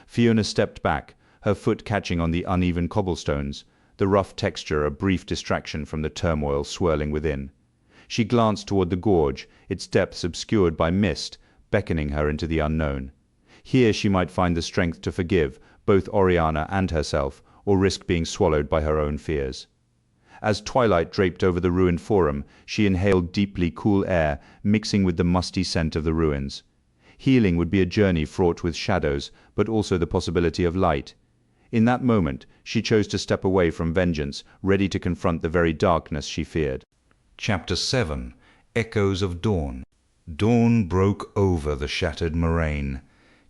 Fiona stepped back, her foot catching on the uneven cobblestones, the rough texture a brief distraction from the turmoil swirling within. She glanced toward the gorge, its depths obscured by mist, beckoning her into the unknown. Here she might find the strength to forgive both Oriana and herself, or risk being swallowed by her own fears. As twilight draped over the ruined forum, she inhaled deeply cool air, mixing with the musty scent of the ruins. Healing would be a journey fraught with shadows, but also the possibility of light. In that moment, she chose to step away from vengeance, ready to confront the very darkness she feared. Chapter 7. Echoes of Dawn. Dawn broke over the shattered moraine,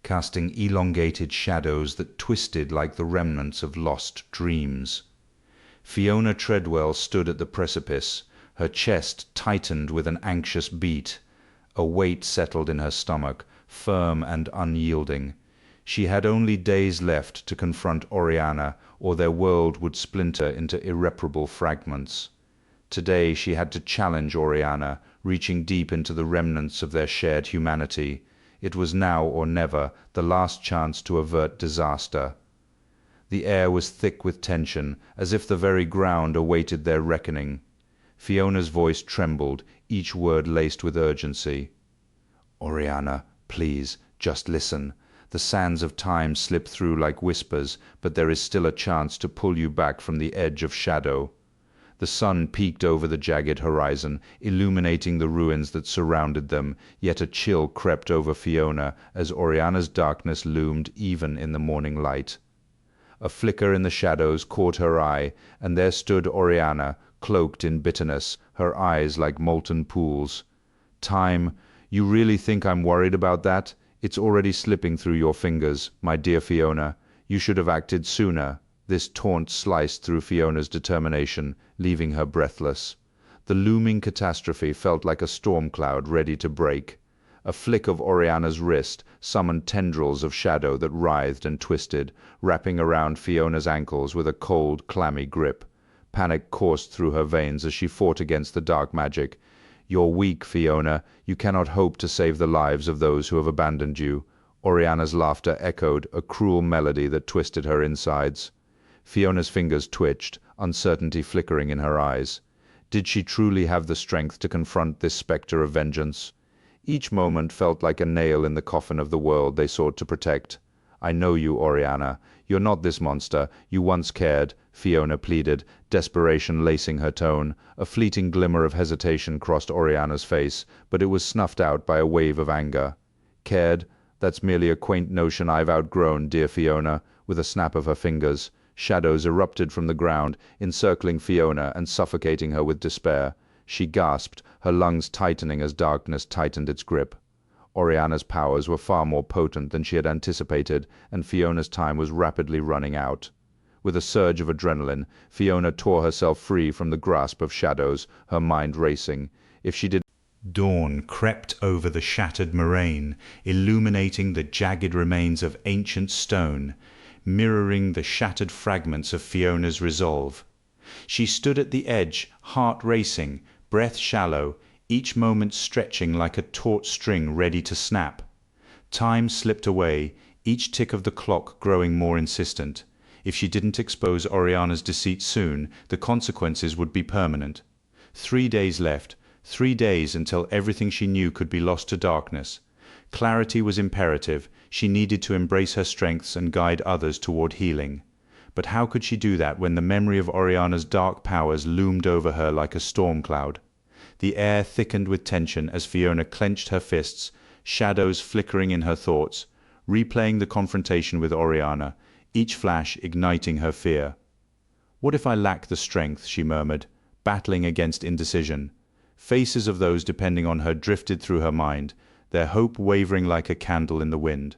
casting elongated shadows that twisted like the remnants of lost dreams. Fiona Treadwell stood at the precipice, her chest tightened with an anxious beat. A weight settled in her stomach, firm and unyielding. She had only days left to confront Oriana, or their world would splinter into irreparable fragments. Today she had to challenge Oriana, reaching deep into the remnants of their shared humanity. It was now or never, the last chance to avert disaster. The air was thick with tension, as if the very ground awaited their reckoning. Fiona's voice trembled, each word laced with urgency. "Oriana, please, just listen. The sands of time slip through like whispers, but there is still a chance to pull you back from the edge of shadow." The sun peeked over the jagged horizon, illuminating the ruins that surrounded them, yet a chill crept over Fiona as Oriana's darkness loomed even in the morning light. A flicker in the shadows caught her eye, and there stood Oriana, cloaked in bitterness, her eyes like molten pools. "Time? You really think I'm worried about that? It's already slipping through your fingers, my dear Fiona. You should have acted sooner." This taunt sliced through Fiona's determination, leaving her breathless. The looming catastrophe felt like a storm cloud ready to break. A flick of Oriana's wrist summoned tendrils of shadow that writhed and twisted, wrapping around Fiona's ankles with a cold, clammy grip. Panic coursed through her veins as she fought against the dark magic. "You're weak, Fiona. You cannot hope to save the lives of those who have abandoned you." Oriana's laughter echoed, a cruel melody that twisted her insides. Fiona's fingers twitched, uncertainty flickering in her eyes. Did she truly have the strength to confront this spectre of vengeance? Each moment felt like a nail in the coffin of the world they sought to protect. "I know you, Oriana. You're not this monster. You once cared," Fiona pleaded, desperation lacing her tone. A fleeting glimmer of hesitation crossed Oriana's face, but it was snuffed out by a wave of anger. "Cared? That's merely a quaint notion I've outgrown, dear Fiona." With a snap of her fingers, shadows erupted from the ground, encircling Fiona and suffocating her with despair. She gasped, her lungs tightening as darkness tightened its grip. Oriana's powers were far more potent than she had anticipated, and Fiona's time was rapidly running out. With a surge of adrenaline, Fiona tore herself free from the grasp of shadows, her mind racing. If she did Dawn crept over the shattered moraine, illuminating the jagged remains of ancient stone, mirroring the shattered fragments of Fiona's resolve. She stood at the edge, heart racing, breath shallow, each moment stretching like a taut string ready to snap. Time slipped away, each tick of the clock growing more insistent. If she didn't expose Oriana's deceit soon, the consequences would be permanent. 3 days left, 3 days until everything she knew could be lost to darkness. Clarity was imperative. She needed to embrace her strengths and guide others toward healing. But how could she do that when the memory of Oriana's dark powers loomed over her like a storm cloud? The air thickened with tension as Fiona clenched her fists, shadows flickering in her thoughts, replaying the confrontation with Oriana, each flash igniting her fear. "What if I lack the strength?" she murmured, battling against indecision. Faces of those depending on her drifted through her mind, their hope wavering like a candle in the wind.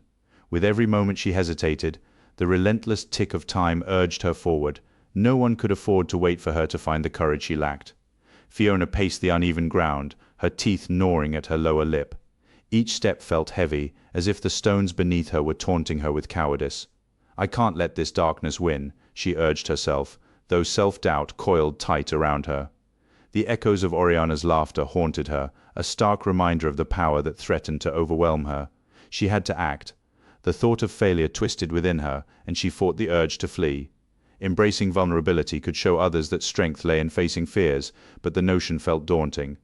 With every moment she hesitated, the relentless tick of time urged her forward. No one could afford to wait for her to find the courage she lacked. Fiona paced the uneven ground, her teeth gnawing at her lower lip. Each step felt heavy, as if the stones beneath her were taunting her with cowardice. "I can't let this darkness win," she urged herself, though self-doubt coiled tight around her. The echoes of Oriana's laughter haunted her, a stark reminder of the power that threatened to overwhelm her. She had to act. The thought of failure twisted within her, and she fought the urge to flee. Embracing vulnerability could show others that strength lay in facing fears, but the notion felt daunting.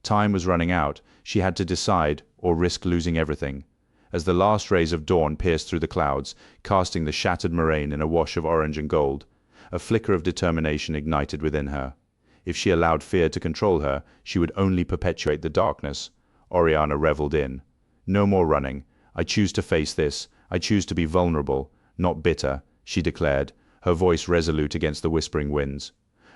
Time was running out. She had to decide, or risk losing everything. As the last rays of dawn pierced through the clouds, casting the shattered moraine in a wash of orange and gold, a flicker of determination ignited within her. If she allowed fear to control her, she would only perpetuate the darkness. Oriana reveled in. "No more running. I choose to face this. I choose to be vulnerable, not bitter," she declared, her voice resolute against the whispering winds.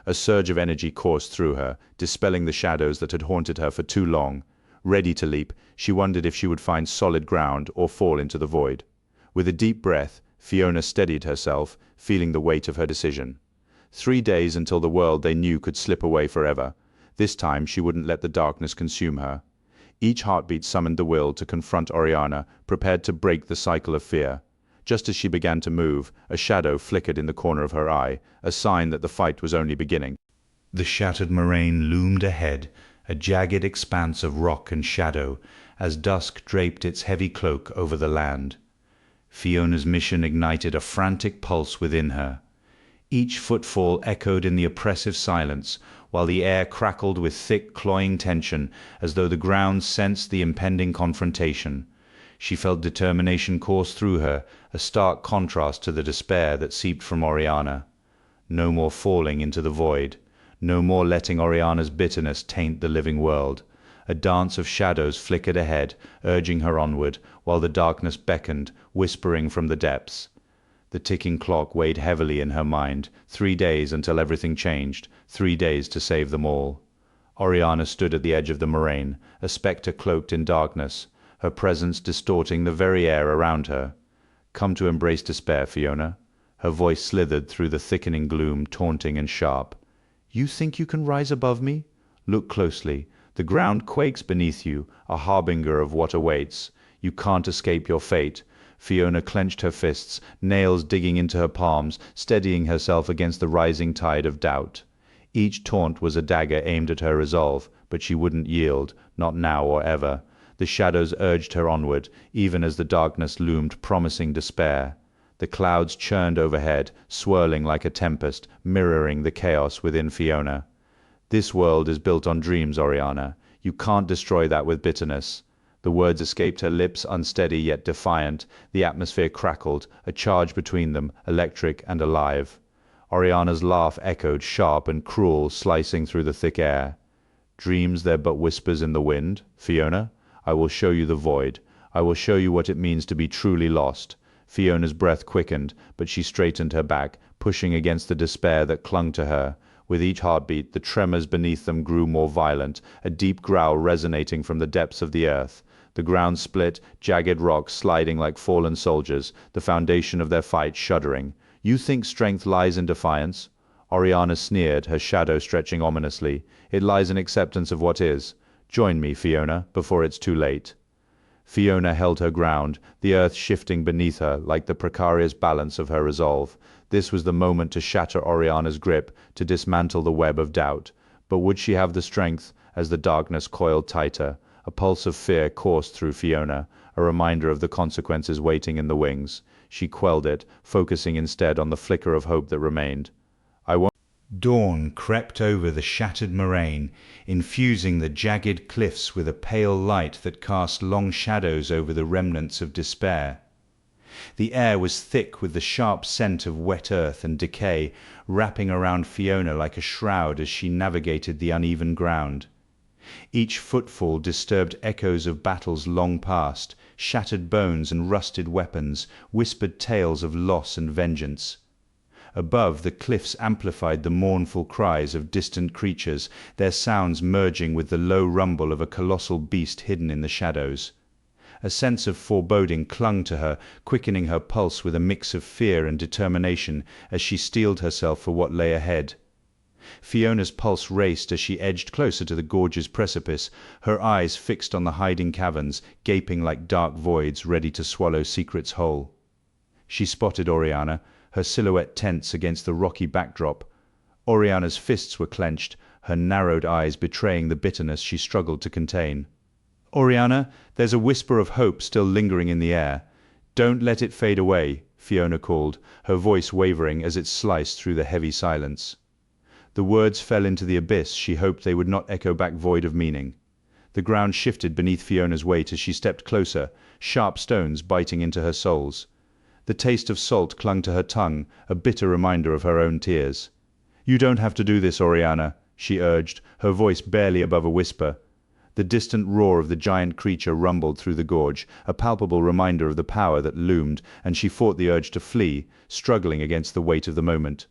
A surge of energy coursed through her, dispelling the shadows that had haunted her for too long. Ready to leap, she wondered if she would find solid ground or fall into the void. With a deep breath, Fiona steadied herself, feeling the weight of her decision. 3 days until the world they knew could slip away forever. This time she wouldn't let the darkness consume her. Each heartbeat summoned the will to confront Oriana, prepared to break the cycle of fear. Just as she began to move, a shadow flickered in the corner of her eye, a sign that the fight was only beginning. The shattered moraine loomed ahead, a jagged expanse of rock and shadow, as dusk draped its heavy cloak over the land. Fiona's mission ignited a frantic pulse within her. Each footfall echoed in the oppressive silence, while the air crackled with thick, cloying tension, as though the ground sensed the impending confrontation. She felt determination course through her, a stark contrast to the despair that seeped from Oriana. No more falling into the void. No more letting Oriana's bitterness taint the living world. A dance of shadows flickered ahead, urging her onward, while the darkness beckoned, whispering from the depths. The ticking clock weighed heavily in her mind. 3 days until everything changed, 3 days to save them all. Oriana stood at the edge of the moraine, a spectre cloaked in darkness, her presence distorting the very air around her. "Come to embrace despair, Fiona." Her voice slithered through the thickening gloom, taunting and sharp. "You think you can rise above me? Look closely. The ground quakes beneath you, a harbinger of what awaits. You can't escape your fate." Fiona clenched her fists, nails digging into her palms, steadying herself against the rising tide of doubt. Each taunt was a dagger aimed at her resolve, but she wouldn't yield, not now or ever. The shadows urged her onward, even as the darkness loomed promising despair. The clouds churned overhead, swirling like a tempest, mirroring the chaos within Fiona. "This world is built on dreams, Oriana. You can't destroy that with bitterness." The words escaped her lips, unsteady yet defiant. The atmosphere crackled, a charge between them, electric and alive. Oriana's laugh echoed, sharp and cruel, slicing through the thick air. "Dreams, they're but whispers in the wind, Fiona. I will show you the void. I will show you what it means to be truly lost." Fiona's breath quickened, but she straightened her back, pushing against the despair that clung to her. With each heartbeat, the tremors beneath them grew more violent, a deep growl resonating from the depths of the earth. The ground split, jagged rocks sliding like fallen soldiers, the foundation of their fight shuddering. "You think strength lies in defiance?" Oriana sneered, her shadow stretching ominously. "It lies in acceptance of what is. Join me, Fiona, before it's too late." Fiona held her ground, the earth shifting beneath her like the precarious balance of her resolve. This was the moment to shatter Oriana's grip, to dismantle the web of doubt. But would she have the strength? As the darkness coiled tighter, a pulse of fear coursed through Fiona, a reminder of the consequences waiting in the wings. She quelled it, focusing instead on the flicker of hope that remained. Dawn crept over the shattered moraine, infusing the jagged cliffs with a pale light that cast long shadows over the remnants of despair. The air was thick with the sharp scent of wet earth and decay, wrapping around Fiona like a shroud as she navigated the uneven ground. Each footfall disturbed echoes of battles long past, shattered bones and rusted weapons, whispered tales of loss and vengeance. Above, the cliffs amplified the mournful cries of distant creatures, their sounds merging with the low rumble of a colossal beast hidden in the shadows. A sense of foreboding clung to her, quickening her pulse with a mix of fear and determination as she steeled herself for what lay ahead. Fiona's pulse raced as she edged closer to the gorge's precipice, her eyes fixed on the hiding caverns, gaping like dark voids ready to swallow secrets whole. She spotted Oriana, her silhouette tense against the rocky backdrop. Oriana's fists were clenched, her narrowed eyes betraying the bitterness she struggled to contain. "Oriana, there's a whisper of hope still lingering in the air. Don't let it fade away," Fiona called, her voice wavering as it sliced through the heavy silence. The words fell into the abyss she hoped they would not echo back void of meaning. The ground shifted beneath Fiona's weight as she stepped closer, sharp stones biting into her soles. The taste of salt clung to her tongue, a bitter reminder of her own tears. "You don't have to do this, Oriana," she urged, her voice barely above a whisper. The distant roar of the giant creature rumbled through the gorge, a palpable reminder of the power that loomed, and she fought the urge to flee, struggling against the weight of the moment.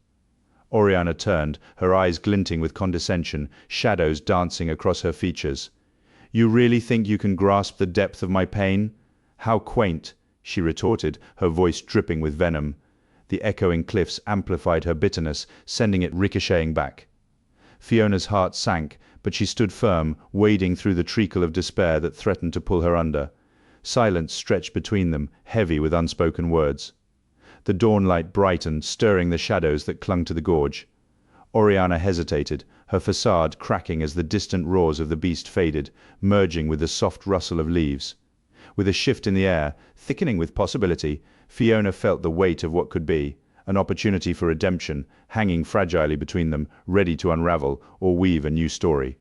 Oriana turned, her eyes glinting with condescension, shadows dancing across her features. "You really think you can grasp the depth of my pain? How quaint!" she retorted, her voice dripping with venom. The echoing cliffs amplified her bitterness, sending it ricocheting back. Fiona's heart sank, but she stood firm, wading through the treacle of despair that threatened to pull her under. Silence stretched between them, heavy with unspoken words. The dawnlight brightened, stirring the shadows that clung to the gorge. Oriana hesitated, her facade cracking as the distant roars of the beast faded, merging with the soft rustle of leaves. With a shift in the air, thickening with possibility, Fiona felt the weight of what could be, an opportunity for redemption, hanging fragilely between them, ready to unravel or weave a new story.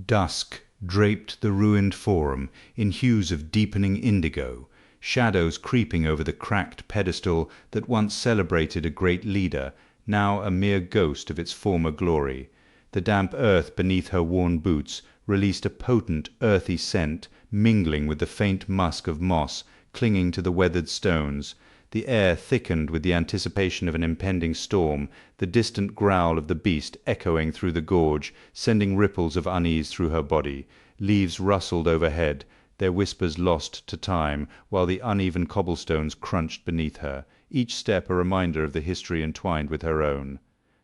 Dusk draped the ruined forum in hues of deepening indigo, shadows creeping over the cracked pedestal that once celebrated a great leader, now a mere ghost of its former glory. The damp earth beneath her worn boots released a potent, earthy scent, mingling with the faint musk of moss clinging to the weathered stones. The air thickened with the anticipation of an impending storm, the distant growl of the beast echoing through the gorge, sending ripples of unease through her body. Leaves rustled overhead, their whispers lost to time, while the uneven cobblestones crunched beneath her, each step a reminder of the history entwined with her own.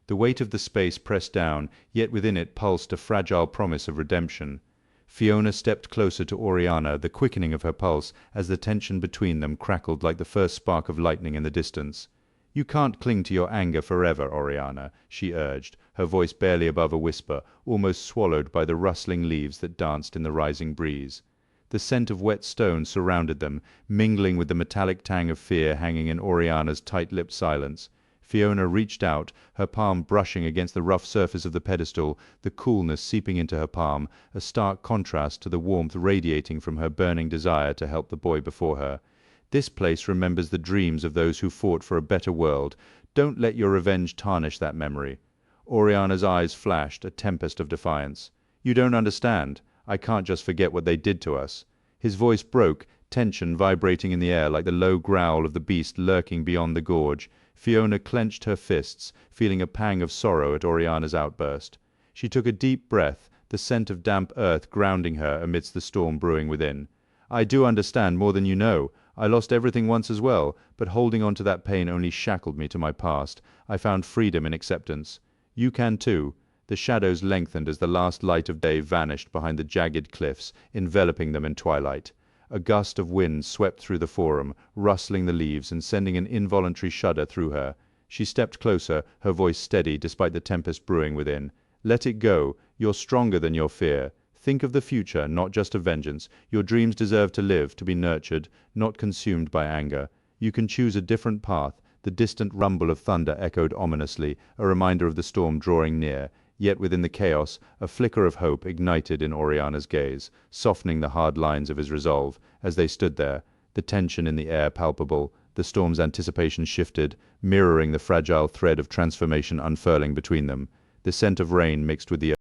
The weight of the space pressed down, yet within it pulsed a fragile promise of redemption. Fiona stepped closer to Oriana, the quickening of her pulse, as the tension between them crackled like the first spark of lightning in the distance. "You can't cling to your anger forever, Oriana," she urged, her voice barely above a whisper, almost swallowed by the rustling leaves that danced in the rising breeze. The scent of wet stone surrounded them, mingling with the metallic tang of fear hanging in Oriana's tight-lipped silence. Fiona reached out, her palm brushing against the rough surface of the pedestal, the coolness seeping into her palm, a stark contrast to the warmth radiating from her burning desire to help the boy before her. "This place remembers the dreams of those who fought for a better world. Don't let your revenge tarnish that memory." Oriana's eyes flashed, a tempest of defiance. "You don't understand. I can't just forget what they did to us." His voice broke, tension vibrating in the air like the low growl of the beast lurking beyond the gorge. Fiona clenched her fists, feeling a pang of sorrow at Oriana's outburst. She took a deep breath, the scent of damp earth grounding her amidst the storm brewing within. "I do understand more than you know. I lost everything once as well, but holding on to that pain only shackled me to my past. I found freedom in acceptance. You can too." The shadows lengthened as the last light of day vanished behind the jagged cliffs, enveloping them in twilight. A gust of wind swept through the forum, rustling the leaves and sending an involuntary shudder through her. She stepped closer, her voice steady despite the tempest brewing within. "Let it go. You're stronger than your fear. Think of the future, not just of vengeance. Your dreams deserve to live, to be nurtured, not consumed by anger. You can choose a different path." The distant rumble of thunder echoed ominously, a reminder of the storm drawing near. Yet within the chaos, a flicker of hope ignited in Oriana's gaze, softening the hard lines of his resolve. As they stood there, the tension in the air palpable, the storm's anticipation shifted, mirroring the fragile thread of transformation unfurling between them. The scent of rain mixed with the